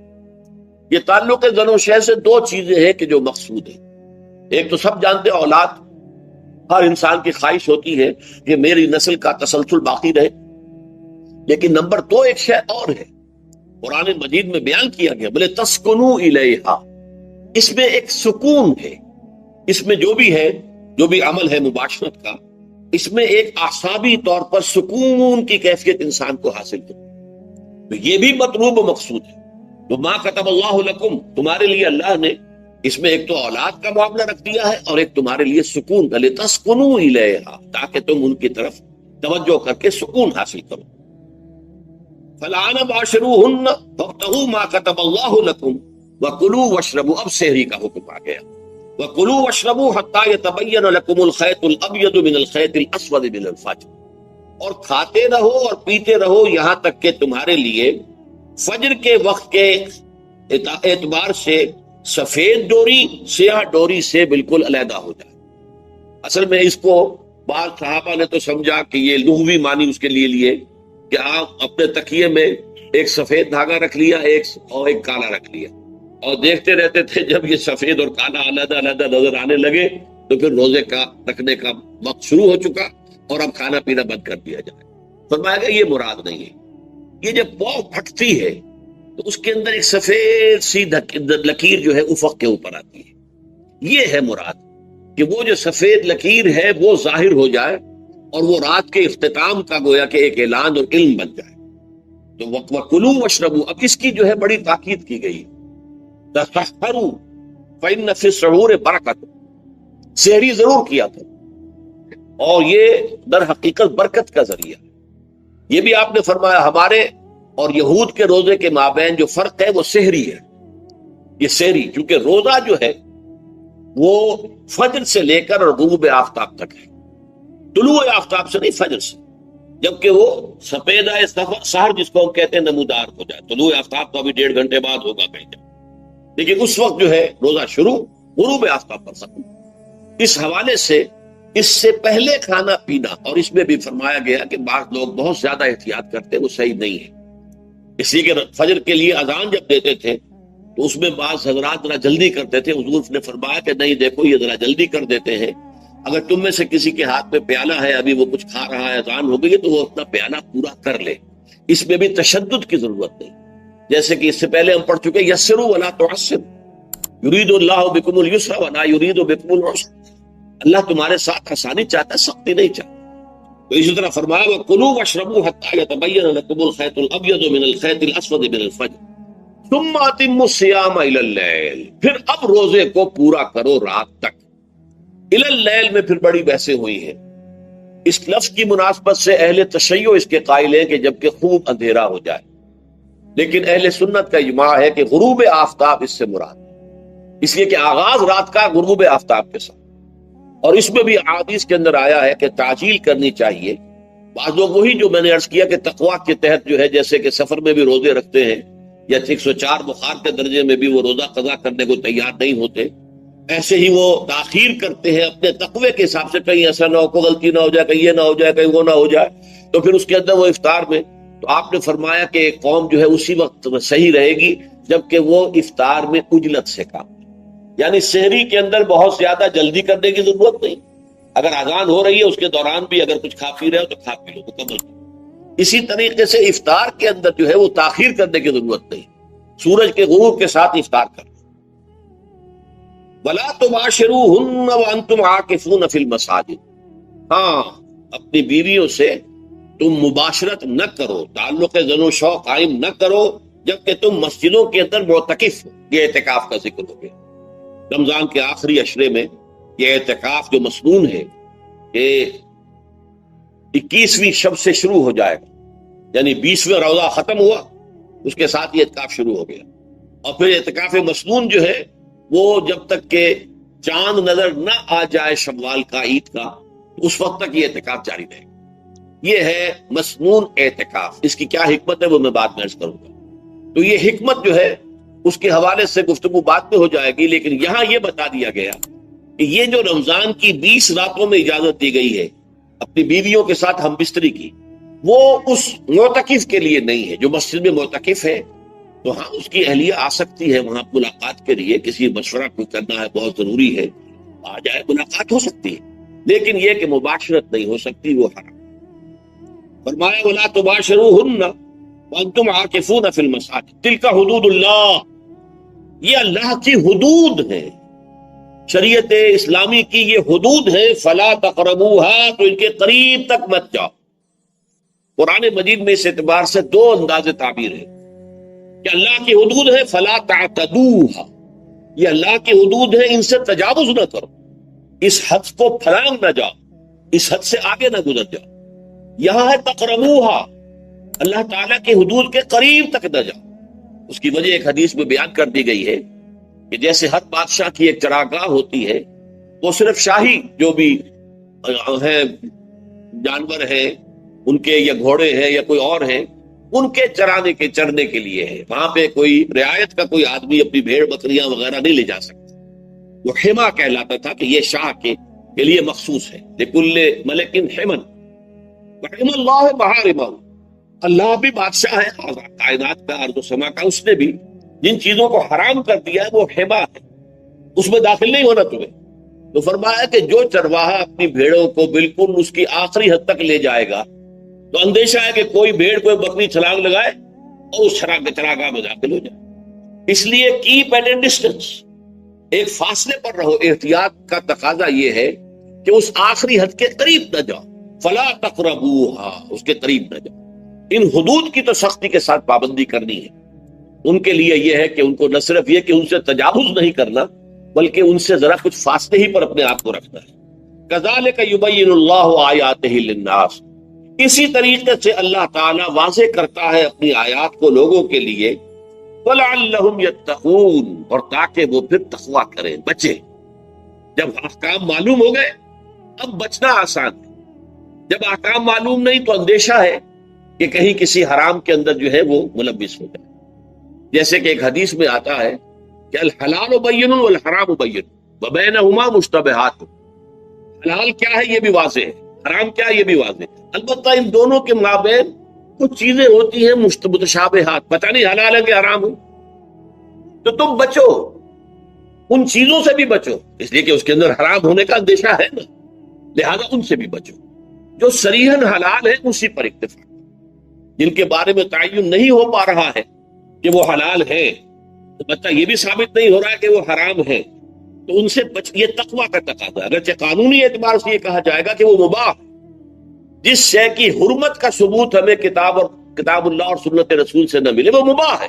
یہ تعلق زن و شے سے دو چیزیں ہیں کہ جو مقصود ہے. ایک تو سب جانتے ہیں اولاد، ہر انسان کی خواہش ہوتی ہے کہ میری نسل کا تسلسل باقی رہے. لیکن نمبر دو ایک شے اور ہے، قرآن مجید میں بیان کیا گیا، بولے تسکنو الیہا، اس میں ایک سکون ہے. اس میں جو بھی ہے، جو بھی عمل ہے مباشرت کا، اس میں ایک اعصابی طور پر سکون کی کیفیت انسان کو حاصل ہو. تو یہ بھی مطلوب و مقصود ہے. تو ما کتب اللہ لکم، تمہارے لیے اللہ نے اس میں ایک تو اولاد کا معاملہ رکھ دیا ہے اور ایک تمہارے لیے سکون کا، لتسکنو الیہا، تاکہ تم ان کی طرف توجہ کر کے سکون حاصل کرو. فالآن باشروہن وابتغوا ما کتب اللہ لکم وکلوا واشربوا، اب سحری کا حکم آ گیا. وکلوا واشربوا حتی یتبین لکم الخیط الابیض من الخیط الاسود من الفجر، اور کھاتے رہو اور پیتے رہو یہاں تک کہ تمہارے لیے فجر کے وقت کے اعتبار سے سفید ڈوری سیاہ ڈوری سے بالکل علیحدہ ہو جائے. اصل میں اس کو بعض صحابہ نے تو سمجھا کہ یہ لغوی معنی اس کے لیے کہ آپ اپنے تکیے میں ایک سفید دھاگا رکھ لیا اور ایک کالا رکھ لیا، اور دیکھتے رہتے تھے. جب یہ سفید اور کالا علیحدہ علیحدہ نظر آنے لگے تو پھر روزے کا رکھنے کا وقت شروع ہو چکا اور اب کھانا پینا بند کر دیا جائے. فرمایا گیا یہ مراد نہیں ہے. یہ جب پاؤں پھٹتی ہے تو اس کے اندر ایک سفید سی لکیر جو ہے افق کے اوپر آتی ہے. یہ ہے مراد کہ وہ جو سفید لکیر ہے وہ ظاہر ہو جائے اور وہ رات کے اختتام کا گویا کہ ایک اعلان اور علم بن جائے. تو وَكُلُوا وَاشْرَبُوا، اب اس کی جو ہے بڑی تاکید کی گئی. تَسَحَّرُوا فَإِنَّ فِي السَّحُورِ بَرَكَةٌ، سحری ضرور کیا تھا، اور یہ در حقیقت برکت کا ذریعہ. یہ بھی آپ نے فرمایا ہمارے اور یہود کے روزے کے مابین جو فرق ہے وہ سحری ہے. یہ سحری کیونکہ روزہ جو ہے وہ فجر سے لے کر اور غروب آفتاب تک ہے، طلوع آفتاب سے نہیں، فجر سے، جبکہ وہ سفیدہ سحر جس کو ہم کہتے ہیں نمودار ہو جائے. طلوع آفتاب تو ابھی 1.5 گھنٹے بعد ہوگا کہیں جب، لیکن اس وقت جو ہے روزہ شروع، غروب آفتاب پر ختم. اس حوالے سے اس سے پہلے کھانا پینا، اور اس میں بھی فرمایا گیا کہ بعض لوگ بہت زیادہ احتیاط کرتے، وہ صحیح نہیں ہے. اس لیے کہ فجر کے لیے اذان جب دیتے تھے تو اس میں بعض حضرات ذرا جلدی کرتے تھے. حضور نے فرمایا کہ نہیں، دیکھو یہ ذرا جلدی کر دیتے ہیں، اگر تم میں سے کسی کے ہاتھ میں پیالہ ہے، ابھی وہ کچھ کھا رہا ہے، اذان ہو گئی ہے، تو وہ اپنا پیالہ پورا کر لے. اس میں بھی تشدد کی ضرورت نہیں. جیسے کہ اس سے پہلے ہم پڑھ چکے یسروا ولا تعسروا، یرید اللہ بکم اليسر ولا یرید بکم العسر، اللہ تمہارے ساتھ آسانی چاہتا ہے، سختی نہیں چاہتا. تو اسی طرح فرمایا وَكُلُوا وَاشْرَبُوا حَتَّى يَتَبَيَّنَ لَكُمُ الْخَيْطُ الْأَبْيَضُ مِنَ الْخَيْطِ الْأَسْوَدِ مِنَ الْفَجْرِ ثُمَّ أَتِمُّوا الصِّيَامَ إِلَى اللَّيْلِ، پھر اب روزے کو پورا کرو رات تک. إِلَى اللَّيْلِ میں پھر بڑی بحثیں ہوئی ہیں. اس لفظ کی مناسبت سے اہل تشیع اس کے قائل ہیں کہ جبکہ خوب اندھیرا ہو جائے، لیکن اہل سنت کا اجماع ہے کہ غروب آفتاب اس سے مراد ہے، اس لیے کہ آغاز رات کا غروب آفتاب کے ساتھ. اور اس میں بھی احادیث کے اندر آیا ہے کہ تعجیل کرنی چاہیے. بعض لوگ وہی جو میں نے عرض کیا کہ تقویٰ کے تحت جو ہے، جیسے کہ سفر میں بھی روزے رکھتے ہیں یا 104 بخار کے درجے میں بھی وہ روزہ قضا کرنے کو تیار نہیں ہوتے، ایسے ہی وہ تاخیر کرتے ہیں اپنے تقوی کے حساب سے. کہیں ایسا نہ ہو، کوئی غلطی نہ ہو جائے، کہیں یہ نہ ہو جائے، کہیں وہ نہ ہو جائے، تو پھر اس کے اندر وہ افطار میں. تو آپ نے فرمایا کہ قوم جو ہے اسی وقت صحیح رہے گی جبکہ وہ افطار میں عجلت سے کام، یعنی سحری کے اندر بہت زیادہ جلدی کرنے کی ضرورت نہیں. اگر اذان ہو رہی ہے اس کے دوران بھی اگر کچھ کھا پی رہے ہو تو کھا پی لو، مکمل. اسی طریقے سے افطار کے اندر جو ہے وہ تاخیر کرنے کی ضرورت نہیں، سورج کے غروب کے ساتھ افطار کر. وَلَا تُبَاشِرُوهُنَّ وَأَنْتُمْ عَاكِفُونَ فِي الْمَسَاجِدِ، ہاں اپنی بیویوں سے تم مباشرت نہ کرو، تعلق زن و شو قائم نہ کرو جبکہ تم مسجدوں کے اندر معتکف ہو. یہ اعتکاف کا ذکر ہو گیا. رمضان کے آخری عشرے میں یہ اعتکاف جو مسنون ہے کہ 21ویں شب سے شروع ہو جائے گا، یعنی 20واں روزہ ختم ہوا اس کے ساتھ یہ اعتکاف شروع ہو گیا. اور پھر اعتکاف مسنون جو ہے وہ جب تک کہ چاند نظر نہ آ جائے شوال کا، عید کا، اس وقت تک یہ اعتکاف جاری رہے گا. یہ ہے مسنون اعتکاف. اس کی کیا حکمت ہے وہ میں بعد میں عرض کروں گا. تو یہ حکمت جو ہے اس کے حوالے سے گفتگو بعد میں ہو جائے گی، لیکن یہاں یہ بتا دیا گیا کہ یہ جو رمضان کی 20 راتوں میں اجازت دی گئی ہے اپنی بیویوں کے ساتھ ہم بستری کی، وہ اس معتکف کے لیے نہیں ہے جو مسجد میں معتکف ہے۔ تو ہاں اس کی اہلیہ آ سکتی ہے وہاں ملاقات کے لیے، کسی مشورہ کوئی کرنا ہے بہت ضروری ہے، آ جائے، ملاقات ہو سکتی ہے، لیکن یہ کہ مباشرت نہیں ہو سکتی، وہ حرام۔ فرمایا وَلَا تُبَاشِرُوهُنَّ وَأَنْتُمْ عَاكِفُونَ فِي الْمَسَاجِدِ تِلْكَ حُدُودُ اللَّهِ، یہ اللہ کی حدود ہے، شریعت اسلامی کی یہ حدود ہے، فَلَا تَقْرَبُوهَا، تو ان کے قریب تک مت جاؤ۔ قرآن مجید میں اس اعتبار سے دو انداز تعبیر ہے کہ اللہ کی حدود ہے فَلَا تَعْتَدُوهَا، یہ اللہ کی حدود ہے، ان سے تجاوز نہ کرو، اس حد کو پھلانگ نہ جاؤ، اس حد سے آگے نہ گزر جاؤ۔ یہاں ہے تقربوہا، اللہ تعالیٰ کی حدود کے قریب تک نہ جاؤ۔ اس کی وجہ ایک حدیث میں بیان کر دی گئی ہے کہ جیسے ہر بادشاہ کی ایک چراگاہ ہوتی ہے، وہ صرف شاہی جو بھی ہیں جانور ہیں ان کے، یا گھوڑے ہیں یا کوئی اور ہیں، ان کے چرانے کے چرنے کے لیے ہے، وہاں پہ کوئی رعایت کا کوئی آدمی اپنی بھیڑ بکریاں وغیرہ نہیں لے جا سکتا۔ وہ حما کہلاتا تھا کہ یہ شاہ کے لیے مخصوص ہے، لکل ملک حمن وحم اللہ محارمہ، اللہ بھی بادشاہ ہے کائنات کا، ارض و سما کا، اس نے بھی جن چیزوں کو حرام کر دیا ہے وہ حما ہے، اس میں داخل نہیں ہونا تمہیں۔ تو فرمایا کہ جو چرواہا اپنی بھیڑوں کو بالکل اس کی آخری حد تک لے جائے گا تو اندیشہ ہے کہ کوئی بھیڑ کوئی بکری چھلانگ لگائے اور اس چراگاہ میں داخل ہو جائے۔ اس لیے کیپ ایٹ اے ڈسٹینس، ایک فاصلے پر رہو۔ احتیاط کا تقاضا یہ ہے کہ اس آخری حد کے قریب نہ جاؤ، فلا تقربوہا، اس کے قریب نہ جاؤ۔ ان حدود کی تو سختی کے ساتھ پابندی کرنی ہے۔ ان کے لیے یہ ہے کہ ان کو نہ صرف یہ کہ ان سے تجاوز نہیں کرنا، بلکہ ان سے ذرا کچھ فاصلے ہی پر اپنے آپ کو رکھنا ہے۔ کذالک یبین اللہ آیاتہ للناس، اسی طریقے سے اللہ تعالیٰ واضح کرتا ہے اپنی آیات کو لوگوں کے لیے، وَلَعَلَّهُمْ يَتَّقُونَ، اور تاکہ وہ پھر تقویٰ کریں، بچیں۔ جب احکام معلوم ہو گئے اب بچنا آسان ہے، جب احکام معلوم نہیں تو اندیشہ ہے کہ کہیں کسی حرام کے اندر جو ہے وہ ملوث ہو جائے۔ جیسے کہ ایک حدیث میں آتا ہے کہ الحلال بین والحرام بین وبینہما مشتبہات، حلال کیا ہے یہ بھی واضح ہے، حرام کیا ہے یہ بھی واضح ہے، البتہ ان دونوں کے مابین کچھ چیزیں ہوتی ہیں متشابہات، پتہ نہیں حلال ہے کہ حرام ہے، تو تم بچو، ان چیزوں سے بھی بچو، اس لیے کہ اس کے اندر حرام ہونے کا اندیشہ ہے نا، لہذا ان سے بھی بچو۔ جو صریحاً حلال ہے اسی پر اکتفا، جن کے بارے میں تعین نہیں ہو پا رہا ہے کہ وہ حلال ہے، تو بچہ یہ بھی ثابت نہیں ہو رہا ہے کہ وہ حرام ہے، تو ان سے یہ تقویٰ کا تقاضا ہے۔ اگرچہ قانونی اعتبار سے یہ کہا جائے گا کہ وہ مباح، جس شے کی حرمت کا ثبوت ہمیں کتاب اللہ اور سنت رسول سے نہ ملے وہ مباح ہے،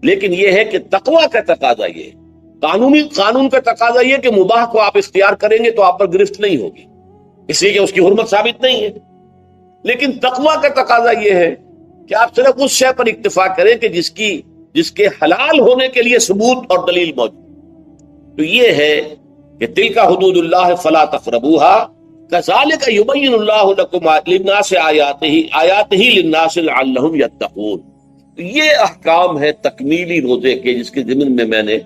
لیکن یہ ہے کہ تقویٰ کا تقاضا یہ ہے، قانون کا تقاضا یہ کہ مباح کو آپ اختیار کریں گے تو آپ پر گرفت نہیں ہوگی، اس لیے کہ اس کی حرمت ثابت نہیں ہے، لیکن تقویٰ کا تقاضا یہ ہے کہ آپ صرف اس شے پر اکتفا کریں کہ جس کے حلال ہونے کے لیے ثبوت اور دلیل موجود۔ تو یہ ہے کہ تلک حدود اللہ فلا تقربوها کذالک یبین اللہ لکم للناس آیاتہ للناس لعلہم یتقون۔ یہ احکام ہے تکمیلی روزے کے، جس کے ضمن میں میں نے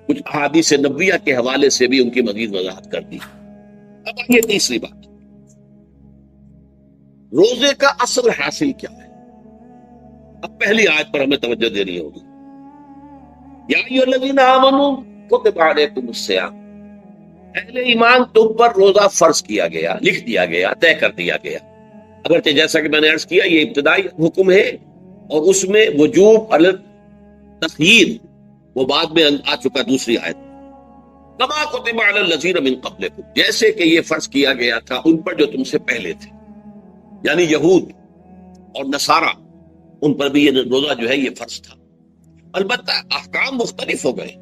کچھ احادیث نبویہ کے حوالے سے بھی ان کی مزید وضاحت کر دی۔ اب آئیے تیسری بات، روزے کا اصل حاصل کیا ہے؟ اب پہلی آیت پر ہمیں توجہ دینی ہوگی، یا ایھا الذین آمنوا کتب علیکم الصیام، اہل ایمان تم پر روزہ فرض کیا گیا، لکھ دیا گیا، طے کر دیا گیا۔ اگرچہ جیسا کہ میں نے عرض کیا یہ ابتدائی حکم ہے اور اس میں وجوب علی تخییر وہ بعد میں آ چکا دوسری آیت، کما کتب علی الذین من قبلکم، جیسے کہ یہ فرض کیا گیا تھا ان پر جو تم سے پہلے تھے، یعنی یہود اور نصارہ، ان پر بھی یہ روزہ جو ہے یہ فرض تھا۔ البتہ احکام مختلف ہو گئے،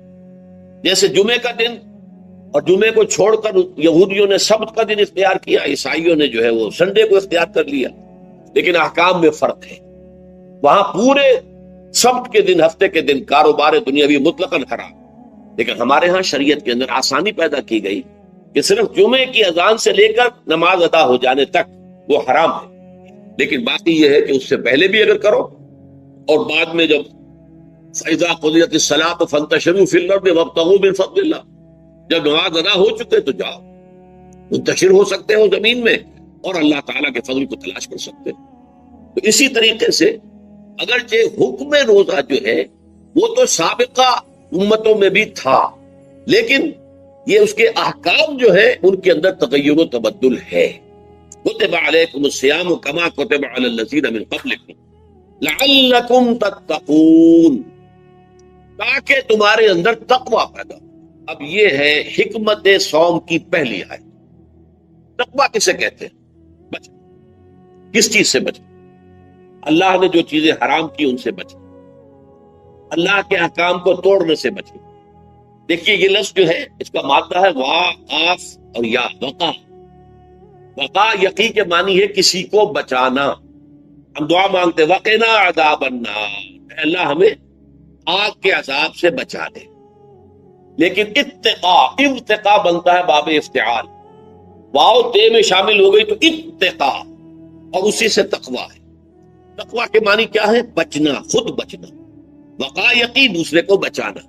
جیسے جمعے کا دن، اور جمعے کو چھوڑ کر یہودیوں نے سبت کا دن اختیار کیا، عیسائیوں نے جو ہے وہ سنڈے کو اختیار کر لیا، لیکن احکام میں فرق ہے۔ وہاں پورے سبت کے دن، ہفتے کے دن کاروبار دنیاوی مطلقاً حرام، لیکن ہمارے ہاں شریعت کے اندر آسانی پیدا کی گئی کہ صرف جمعے کی اذان سے لے کر نماز ادا ہو جانے تک وہ حرام ہے، لیکن باقی یہ ہے کہ اس سے پہلے بھی اگر کرو اور بعد میں جب فَإِذَا قُضِيَتِ الصَّلَاةُ فَانتَشِرُوا فِي الْأَرْضِ وَابْتَغُوا مِن فَضْلِ اللَّهِ، جب نماز ادا ہو چکے تو جاؤ، منتشر ہو سکتے ہو زمین میں اور اللہ تعالیٰ کے فضل کو تلاش کر سکتے ہو۔ تو اسی طریقے سے اگرچہ حکم روزہ جو ہے وہ تو سابقہ امتوں میں بھی تھا، لیکن یہ اس کے احکام جو ہے ان کے اندر تغیر و تبدل ہے۔ کتب علیکم الصیام کما کتب علی الذین من قبلکم لعلکم تتقون، تاکہ تمہارے اندر تقوی پیدا ہو۔ اب یہ ہے حکمت صوم کی پہلی آیت۔ تقوی کسے کہتے ہیں؟ بچنا۔ کس چیز سے بچنا؟ اللہ نے جو چیزیں حرام کی ان سے بچنا، اللہ کے احکام کو توڑنے سے بچنا۔ دیکھیے یہ لفظ جو ہے اس کا مادہ ہے وا، قاف اور یا، وقا۔ وقا یقی کے معنی ہے کسی کو بچانا۔ ہم دعا مانگتے وقنا عذاب النار، اے اللہ ہمیں آگ کے عذاب سے بچا دے، لیکن اتقا بنتا ہے باب افتعال، واو تے میں شامل ہو گئی تو اتقا، اور اسی سے تقوی ہے۔ تقوی کے معنی کیا ہے؟ بچنا، خود بچنا۔ وقا یقی دوسرے کو بچانا۔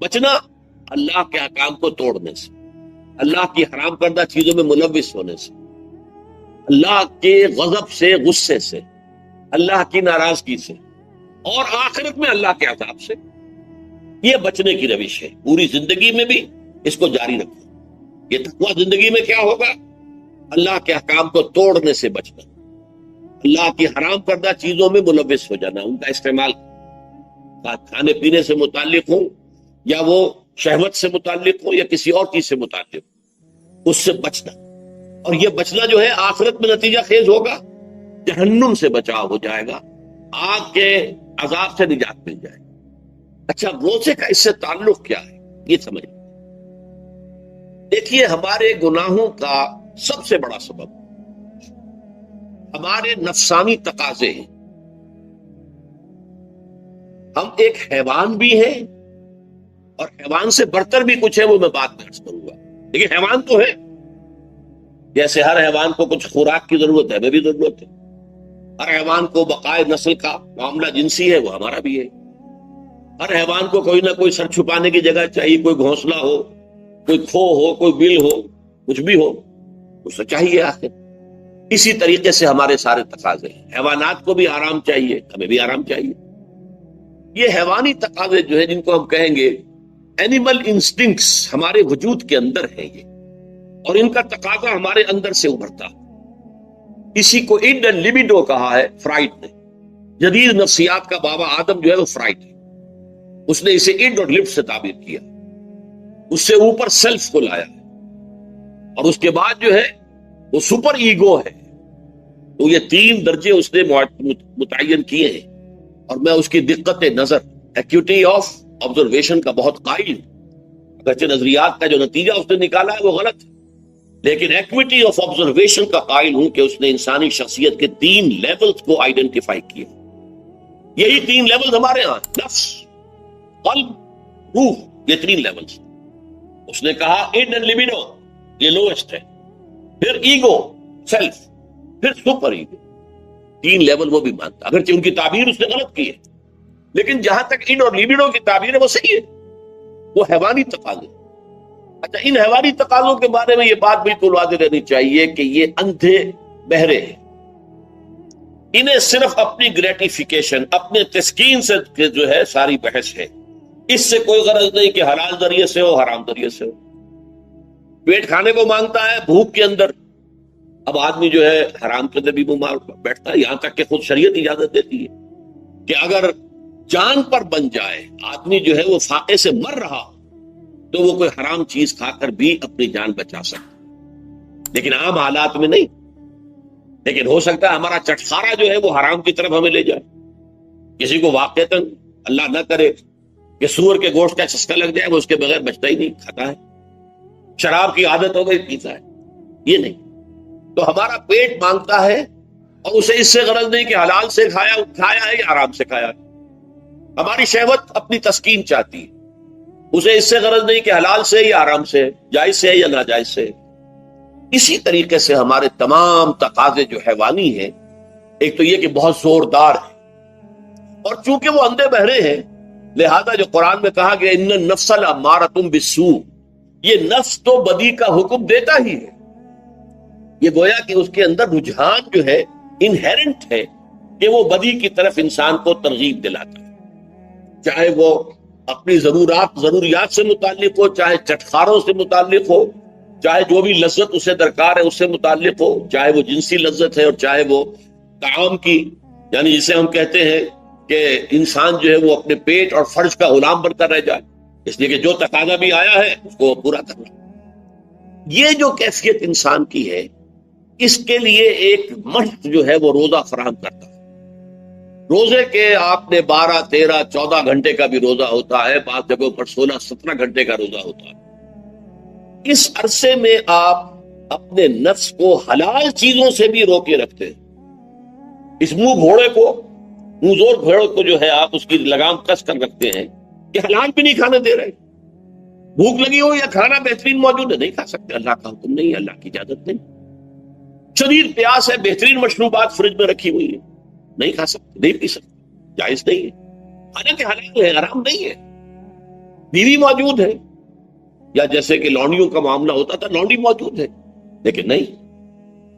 بچنا اللہ کے احکام کو توڑنے سے، اللہ کی حرام کردہ چیزوں میں ملوث ہونے سے، اللہ کے غضب سے، غصے سے، اللہ کی ناراضگی سے، اور آخرت میں اللہ کے عذاب سے۔ یہ بچنے کی روش ہے۔ پوری زندگی میں بھی اس کو جاری رکھو۔ یہ تقویٰ زندگی میں کیا ہوگا؟ اللہ کے احکام کو توڑنے سے بچنا، اللہ کی حرام کردہ چیزوں میں ملوث ہو جانا، ان کا استعمال کھانے پینے سے متعلق ہو یا وہ شہوت سے متعلق ہو یا کسی اور چیز سے متعلق ہو، اس سے بچنا۔ اور یہ بچنا جو ہے آخرت میں نتیجہ خیز ہوگا، جہنم سے بچاؤ ہو جائے گا، آگ کے عذاب سے نجات مل جائے گا۔ اچھا روزے کا اس سے تعلق کیا ہے یہ سمجھ۔ دیکھیے ہمارے گناہوں کا سب سے بڑا سبب ہمارے نفسانی تقاضے ہیں۔ ہم ایک حیوان بھی ہیں اور حیوان سے برتر بھی کچھ ہے، وہ میں بعد میں عرض کروں گا، لیکن حیوان تو ہے۔ جیسے ہر حیوان کو کچھ خوراک کی ضرورت ہے، ہمیں بھی ضرورت ہے۔ ہر حیوان کو بقائے نسل کا معاملہ جنسی ہے، وہ ہمارا بھی ہے۔ ہر حیوان کو کوئی نہ کوئی سر چھپانے کی جگہ چاہیے، کوئی گھونسلہ ہو، کوئی کھو ہو، کوئی بل ہو، کچھ بھی ہو، اس سے چاہیے آخر۔ اسی طریقے سے ہمارے سارے تقاضے ہیں۔ حیوانات کو بھی آرام چاہیے، ہمیں بھی آرام چاہیے۔ یہ حیوانی تقاضے جو ہیں جن کو ہم کہیں گے اینیمل انسٹنکٹس، ہمارے وجود کے اندر ہیں یہ، اور ان کا تقاضا ہمارے اندر سے ابھرتا۔ اسی کو اڈ اینڈ لیبیڈو کہا ہے فرائڈ نے۔ جدید نفسیات کا بابا آدم جو ہے وہ فرائڈ ہے، اس نے اسے اڈ اور لفٹ سے تعبیر کیا، اس سے اوپر سیلف کو لایا، اور اس کے بعد جو ہے وہ سپر ایگو ہے۔ تو یہ تین درجے اس نے متعین کیے ہیں، اور میں اس کی دقت نظر، ایکیوٹی آف آبزرویشن کا بہت قائل ہوں۔ اگرچہ نظریات کا جو نتیجہ اس نے نکالا ہے وہ غلط ہے، لیکن ایکویٹی آف آبزرویشن کا قائل ہوں کہ اس نے انسانی شخصیت کے 3 لیولز کو آئیڈینٹیفائی کیا۔ یہی 3 لیولز ہمارے ہاں، نفس، قلب، روح، یہ 3 لیولز۔ اس نے کہا اڈ اینڈ لیبیڈو یہ لوئسٹ ہے، پھر ایگو، سیلف، پھر سپر ایگو۔ 3 لیول وہ بھی مانتا، اگرچہ ان کی تعبیر اس نے غلط کی ہے، لیکن جہاں تک اڈ اور لیبیڈو کی تعبیر ہے وہ صحیح ہے، وہ حیوانی تقاضے۔ اچھا ان حیوانی تقاضوں کے بارے میں یہ بات بالکل واضح رہنی چاہیے کہ یہ اندھے بہرے ہیں، انہیں صرف اپنی گریٹیفیکیشن، اپنے تسکین سے جو ہے ساری بحث ہے، اس سے کوئی غرض نہیں کہ حلال ذریعے سے ہو حرام ذریعے سے ہو۔ پیٹ کھانے کو مانگتا ہے بھوک کے اندر، اب آدمی جو ہے حرام کے اندر بھی بیمار بیٹھتا ہے، یہاں تک کہ خود شریعت اجازت دیتی ہے کہ اگر جان پر بن جائے آدمی جو ہے وہ فاقے سے مر رہا تو وہ کوئی حرام چیز کھا کر بھی اپنی جان بچا سکتا، لیکن عام حالات میں نہیں۔ لیکن ہو سکتا ہے ہمارا چٹخارا جو ہے وہ حرام کی طرف ہمیں لے جائے۔ کسی کو واقعتاً اللہ نہ کرے کہ سور کے گوشت کا چسکا لگ جائے، وہ اس کے بغیر بچتا ہی نہیں، کھاتا ہے۔ شراب کی عادت ہو گئی، پیتا ہے، یہ نہیں۔ تو ہمارا پیٹ مانگتا ہے، اور اسے اس سے غرض نہیں کہ حلال سے کھایا ہے یا حرام سے کھایا ہے۔ ہماری شہوت اپنی تسکین چاہتی ہے، اسے اس سے غرض نہیں کہ حلال سے یا حرام سے، جائز سے یا ناجائز سے۔ اسی طریقے سے ہمارے تمام تقاضے جو حیوانی ہیں، ایک تو یہ کہ بہت زوردار ہیں، اور چونکہ وہ اندھے بہرے ہیں لہذا جو قرآن میں کہا کہ ان النفس لامارۃ بالسوء، یہ نفس تو بدی کا حکم دیتا ہی ہے، یہ گویا کہ اس کے اندر رجحان جو ہے انہیرنٹ ہے کہ وہ بدی کی طرف انسان کو ترغیب دلاتا ہے، چاہے وہ اپنی ضروریات سے متعلق ہو، چاہے چٹخاروں سے متعلق ہو، چاہے جو بھی لذت اسے درکار ہے اس سے متعلق ہو، چاہے وہ جنسی لذت ہے اور چاہے وہ طعام کی، یعنی جسے ہم کہتے ہیں کہ انسان جو ہے وہ اپنے پیٹ اور فرج کا غلام بن کر رہ جائے، اس لیے کہ جو تقاضا بھی آیا ہے اس کو پورا کرنا۔ یہ جو کیفیت انسان کی ہے، اس کے لیے ایک مشق جو ہے وہ روزہ فراہم کرتا ہے۔ روزے کے آپ نے 12، 13، 14 گھنٹے کا بھی روزہ ہوتا ہے، بعض جگہوں پر 16، 17 گھنٹے کا روزہ ہوتا ہے۔ اس عرصے میں آپ اپنے نفس کو حلال چیزوں سے بھی روکے رکھتے ہیں۔ اس منہ زور گھوڑے کو جو ہے آپ اس کی لگام کس کر رکھتے ہیں کہ حلال بھی نہیں کھانے دے رہے، بھوک لگی ہو یا کھانا بہترین موجود ہے نہیں کھا سکتے، اللہ کا حکم نہیں ہے، اللہ کی اجازت نہیں، شدید پیاس ہے، بہترین مشروبات فریج میں رکھی ہوئی ہے، نہیں کھا سکتے، نہیں پی سکتے، جائز نہیں ہے، حالانکہ حلال ہے، حرام نہیں ہے، بیوی موجود ہے، یا جیسے کہ لونڈیوں کا معاملہ ہوتا تھا لونڈی موجود ہے، لیکن نہیں،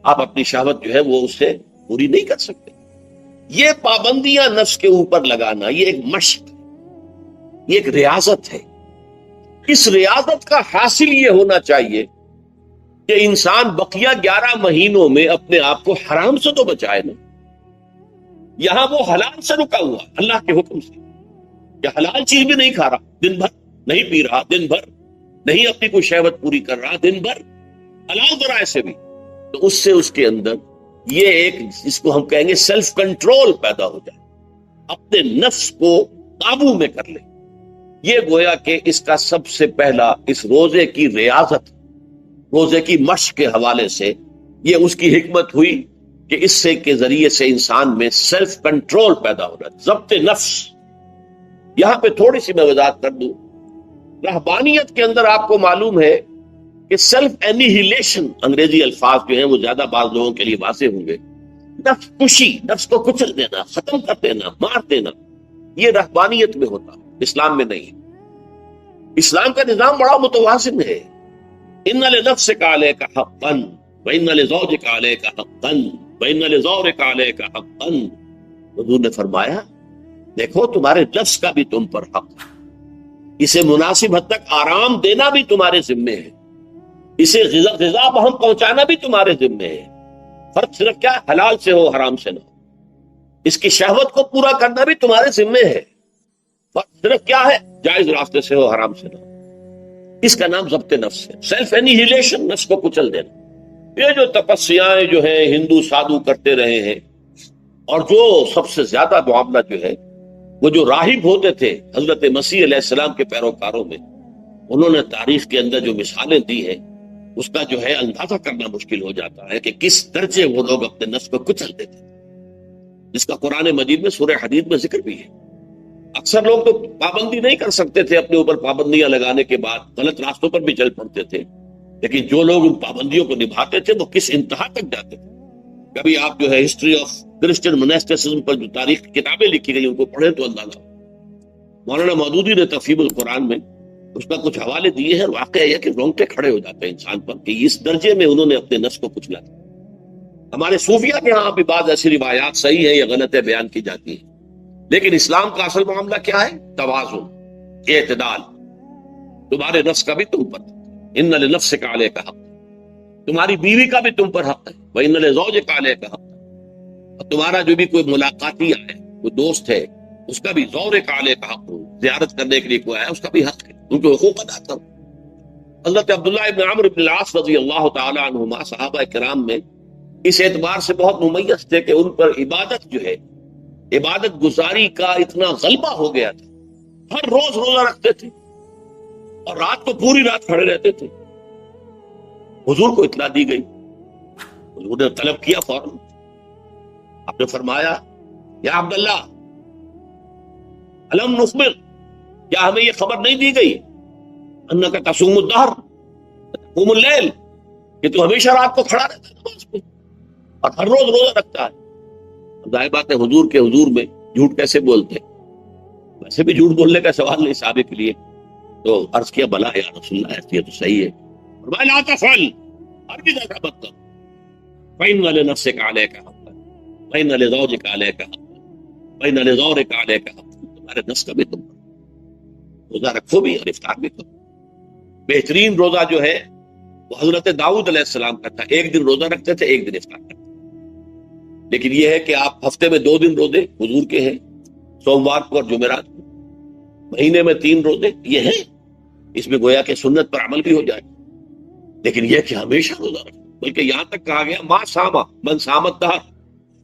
آپ اپنی شہوت جو ہے وہ اس سے پوری نہیں کر سکتے۔ یہ پابندیاں نفس کے اوپر لگانا، یہ ایک مشق، یہ ایک ریاضت ہے۔ اس ریاضت کا حاصل یہ ہونا چاہیے کہ انسان بقیہ 11 مہینوں میں اپنے آپ کو حرام سے تو بچائے نا، یہاں وہ حلال سے رکا ہوا اللہ کے حکم سے، کہ حلال چیز بھی نہیں کھا رہا، دن بھر نہیں پی رہا، دن بھر نہیں اپنی کوئی شہوت پوری کر رہا، دن بھر حلال ذرائع سے بھی، تو اس سے اس کے اندر یہ ایک جس کو ہم کہیں گے سیلف کنٹرول پیدا ہو جائے، اپنے نفس کو قابو میں کر لے۔ یہ گویا کہ اس کا سب سے پہلا اس روزے کی ریاضت، روزے کی مشق کے حوالے سے یہ اس کی حکمت ہوئی کہ اس سے کے ذریعے سے انسان میں سیلف کنٹرول پیدا ہو رہا ہے، ضبط نفس۔ یہاں پہ تھوڑی سی میں وضاحت کر دوں، رہبانیت کے اندر آپ کو معلوم ہے کہ سیلف اینیہیلیشن، انگریزی الفاظ جو ہیں وہ زیادہ بعض لوگوں کے لیے واضح ہوں گے، نفس کشی، نفس کو کچل دینا، ختم کر دینا، مار دینا، یہ رہبانیت میں ہوتا، اسلام میں نہیں ہے۔ اسلام کا نظام بڑا متوازن ہے، ان لنفسک علیک حقا وان لزوجک علیک حقا وان لزورک علیک حقا۔ حضور نے فرمایا دیکھو تمہارے نفس کا بھی تم پر حق ہے، اسے مناسب حد تک آرام دینا بھی تمہارے ذمے ہے، اسے غذا بہم پہنچانا بھی تمہارے ذمے ہے، فرق صرف کیا ہے، حلال سے ہو حرام سے نہ ہو، اس کی شہوت کو پورا کرنا بھی تمہارے ذمے ہے، فرق صرف کیا ہے، جائز راستے سے ہو حرام سے نہ ہو۔ اس کا نام ضبط نفس ہے، سیلف اینیہیلیشن، نفس کو کچل دینا۔ یہ جو تپسیاں جو ہیں ہندو سادھو کرتے رہے ہیں، اور جو سب سے زیادہ معاملہ جو ہے وہ جو راہب ہوتے تھے حضرت مسیح علیہ السلام کے پیروکاروں میں، انہوں نے تاریخ کے اندر جو مثالیں دی ہیں اس کا جو ہے اندازہ کرنا مشکل ہو جاتا ہے کہ کس درجے وہ لوگ اپنے نفس کو کچل دیتے تھے، جس کا قرآن مجید میں سورہ حدید میں ذکر بھی ہے۔ اکثر لوگ تو پابندی نہیں کر سکتے تھے، اپنے اوپر پابندیاں لگانے کے بعد غلط راستوں پر بھی چل پڑتے تھے، لیکن جو لوگ ان پابندیوں کو نبھاتے تھے وہ کس انتہا تک جاتے تھے۔ کبھی آپ جو ہے ہسٹری آف کرسچن مناسٹسزم پر جو تاریخ کی کتابیں لکھی گئی ان کو پڑھیں تو اندازہ مولانا مودودی نے تفہیم القرآن میں اس کا کچھ حوالے دیے ہیں، واقعہ یہ کہ رونگٹے کھڑے ہو جاتے ہیں انسان پر کہ اس درجے میں انہوں نے اپنے نفس کو کچلا دیا۔ ہمارے صوفیہ کے ہاں بھی بعض ایسی روایات صحیح ہیں یا غلط ہے بیان کی جاتی ہیں، لیکن اسلام کا اصل معاملہ کیا ہے؟ توازن، اعتدال۔ تمہارے نفس کا بھی تم پر، ان لنفسک علیک حق، تمہاری بیوی کا بھی تم پر حق ہے، وَإِنَّ لِزَوْجِكَ عَلَيْكَ حَقٌّ، اور تمہارا جو بھی کوئی ملاقاتی ہے، کوئی دوست ہے، اس کا بھی زورک علیک حق، زیارت کرنے کے لیے کوئی آیا اس کا بھی حق ہے، ان کے حقوق ادا کرو۔ حضرت عبداللہ ابن عمرو بن العاص رضی اللہ تعالی عنہما صحابہ کرام میں اس اعتبار سے بہت ممیز تھے کہ ان پر عبادت جو ہے، عبادت گزاری کا اتنا غلبہ ہو گیا تھا، ہر روز روزہ رکھتے تھے اور رات کو پوری رات کھڑے رہتے تھے۔ حضور کو اطلاع دی گئی، حضور نے طلب کیا، فوراً آپ نے فرمایا یا عبداللہ الم نخبر، کیا ہمیں یہ خبر نہیں دی گئی انک تصوم الدہر تقوم اللیل، کہ تو ہمیشہ رات کو کھڑا رہتا ہے نماز پہ اور ہر روز روزہ رکھتا ہے۔ ظاہر بات ہے حضور کے حضور میں جھوٹ کیسے بولتے، ویسے بھی جھوٹ بولنے کا سوال نہیں صحابہ کے لیے، تو عرض کیا بلا یا رسول اللہ یہ تو صحیح ہے، فرمایا لا تفعل، ہرگز ایسا مت کرو، فإن لنفسك عليك حقا وإن لزوجك عليك حقا وإن لزورك عليك حقا، تمہارے نفس کا بھی تم روزہ رکھو بھی اور افطار بھی کرو۔ بہترین روزہ جو ہے وہ حضرت داؤد علیہ السلام کا تھا، ایک دن روزہ رکھتے تھے، ایک دن افطار کرتے تھے۔ لیکن یہ ہے کہ آپ ہفتے میں 2 دن روزے حضور کے ہیں، سوموار کو اور جمعرات کو، مہینے میں 3 روزے یہ ہیں، اس میں گویا کہ سنت پر عمل بھی ہو جائے۔ لیکن یہ کہ ہمیشہ روزہ رکھو، بلکہ یہاں تک کہا گیا ما ساما من سامت دہر،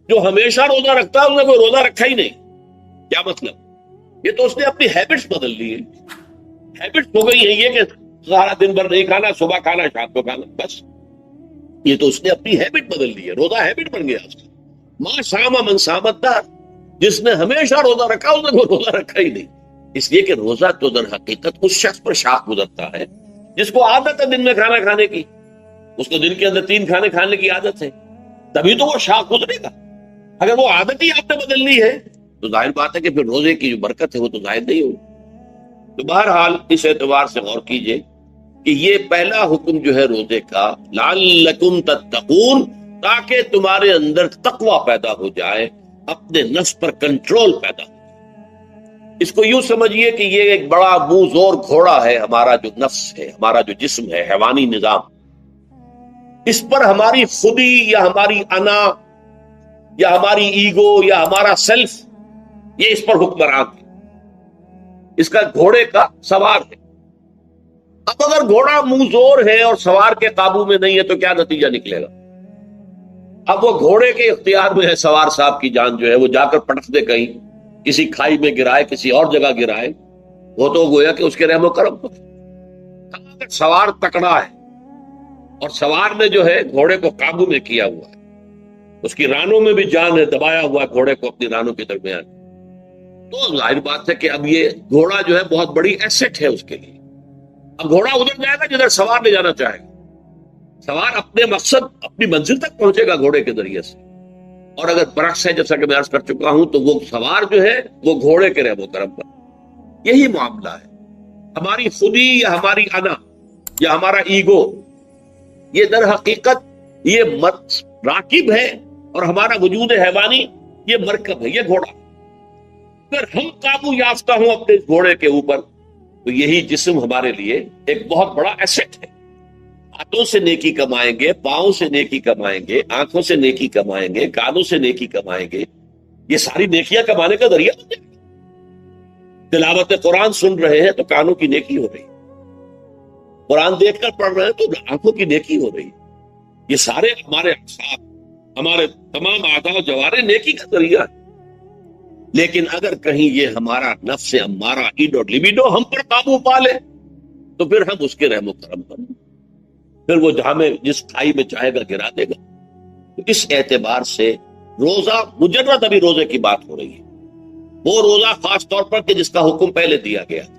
جو ہمیشہ روزہ رکھتا ہے اس نے کوئی روزہ رکھا ہی نہیں۔ کیا مطلب؟ یہ تو اس نے اپنی ہیبٹس بدل لی ہے، ہیبٹس ہو گئی ہے یہ کہ سارا دن بھر نہیں کھانا، صبح کھانا شام کو کھانا، بس یہ تو اس نے اپنی ہیبٹ بدل لی ہے، روزہ ہیبٹ بن گیا اس کا۔ ما ساما من سامت دہر، جس نے ہمیشہ روزہ رکھا اس نے کوئی روزہ رکھا ہی نہیں۔ اس لیے کہ روزہ تو در حقیقت اس شخص پر شاخ گزرتا ہے جس کو عادت ہے دن میں کھانا کھانے کی، اس کو دن کے اندر 3 کھانے کھانے کی عادت ہے، تبھی تو وہ شاخ گزرے گا۔ اگر وہ عادت ہی آپ نے بدلنی ہے تو ظاہر بات ہے کہ پھر روزے کی جو برکت ہے وہ تو ظاہر نہیں ہوگی۔ تو بہرحال اس اعتبار سے غور کیجئے کہ یہ پہلا حکم جو ہے روزے کا، لعلکم تتقون، تاکہ تمہارے اندر تقوی پیدا ہو جائے، اپنے نفس پر کنٹرول پیدا ہو۔ اس کو یوں سمجھیے کہ یہ ایک بڑا منہ زور گھوڑا ہے، ہمارا جو نفس ہے، ہمارا جو جسم ہے، حیوانی نظام، اس پر ہماری خودی یا ہماری انا یا ہماری ایگو یا ہمارا سیلف، یہ اس پر حکمران ہے، اس کا گھوڑے کا سوار ہے۔ اب اگر گھوڑا منہ زور ہے اور سوار کے قابو میں نہیں ہے تو کیا نتیجہ نکلے گا؟ اب وہ گھوڑے کے اختیار میں ہے، سوار صاحب کی جان جو ہے وہ جا کر پٹک دے، کہیں کسی کھائی میں گرائے، کسی اور جگہ گرائے، وہ تو گویا کہ اس کے رحم و کرم پر۔ اگر سوار تکڑا ہے اور سوار نے جو ہے گھوڑے کو قابو میں کیا ہوا ہے، اس کی رانوں میں بھی جان ہے، دبایا ہوا ہے گھوڑے کو اپنی رانوں کے درمیان، تو ظاہر بات ہے کہ اب یہ گھوڑا جو ہے بہت بڑی ایسٹ ہے اس کے لیے۔ اب گھوڑا ادھر جائے گا جدھر سوار لے جانا چاہے گا، سوار اپنے مقصد، اپنی منزل تک پہنچے گا گھوڑے کے ذریعے سے۔ اور اگر برعکس ہے، جیسا کہ میں عرض کر چکا ہوں، تو وہ سوار جو ہے وہ گھوڑے کے رحم و کرم پر۔ یہی معاملہ ہے، ہماری خودی یا ہماری انا یا ہمارا ایگو، یہ در حقیقت یہ راکب ہے، اور ہمارا وجود حیوانی یہ مرکب ہے، یہ گھوڑا۔ اگر ہم قابو یافتہ ہوں اپنے گھوڑے کے اوپر تو یہی جسم ہمارے لیے ایک بہت بڑا ایسٹ ہے۔ ہاتھوں سے نیکی کمائیں گے، پاؤں سے نیکی کمائیں گے، آنکھوں سے نیکی کمائیں گے، کانوں سے نیکی کمائیں گے، یہ ساری نیکیاں کمانے کا ذریعہ بن جائے گا۔ تلاوت قرآن سن رہے ہیں تو کانوں کی نیکی ہو رہی ہے، قرآن دیکھ کر پڑھ رہے ہیں تو آنکھوں کی نیکی ہو رہی ہے۔ یہ سارے ہمارے اعصاب، ہمارے تمام اعضاء و جوارح نیکی کا ذریعہ ہے۔ لیکن اگر کہیں یہ ہمارا نفس امارہ، ایڈو لیبیڈو ہم پر قابو پا لے تو پھر ہم اس کے رحم و کرم پر، پھر وہ ہمیں جس کھائی میں چاہے گا گرا دے گا۔ تو اس اعتبار سے روزہ مجرد ابھی روزے کی بات ہو رہی ہے، وہ روزہ خاص طور پر کہ جس کا حکم پہلے دیا گیا۔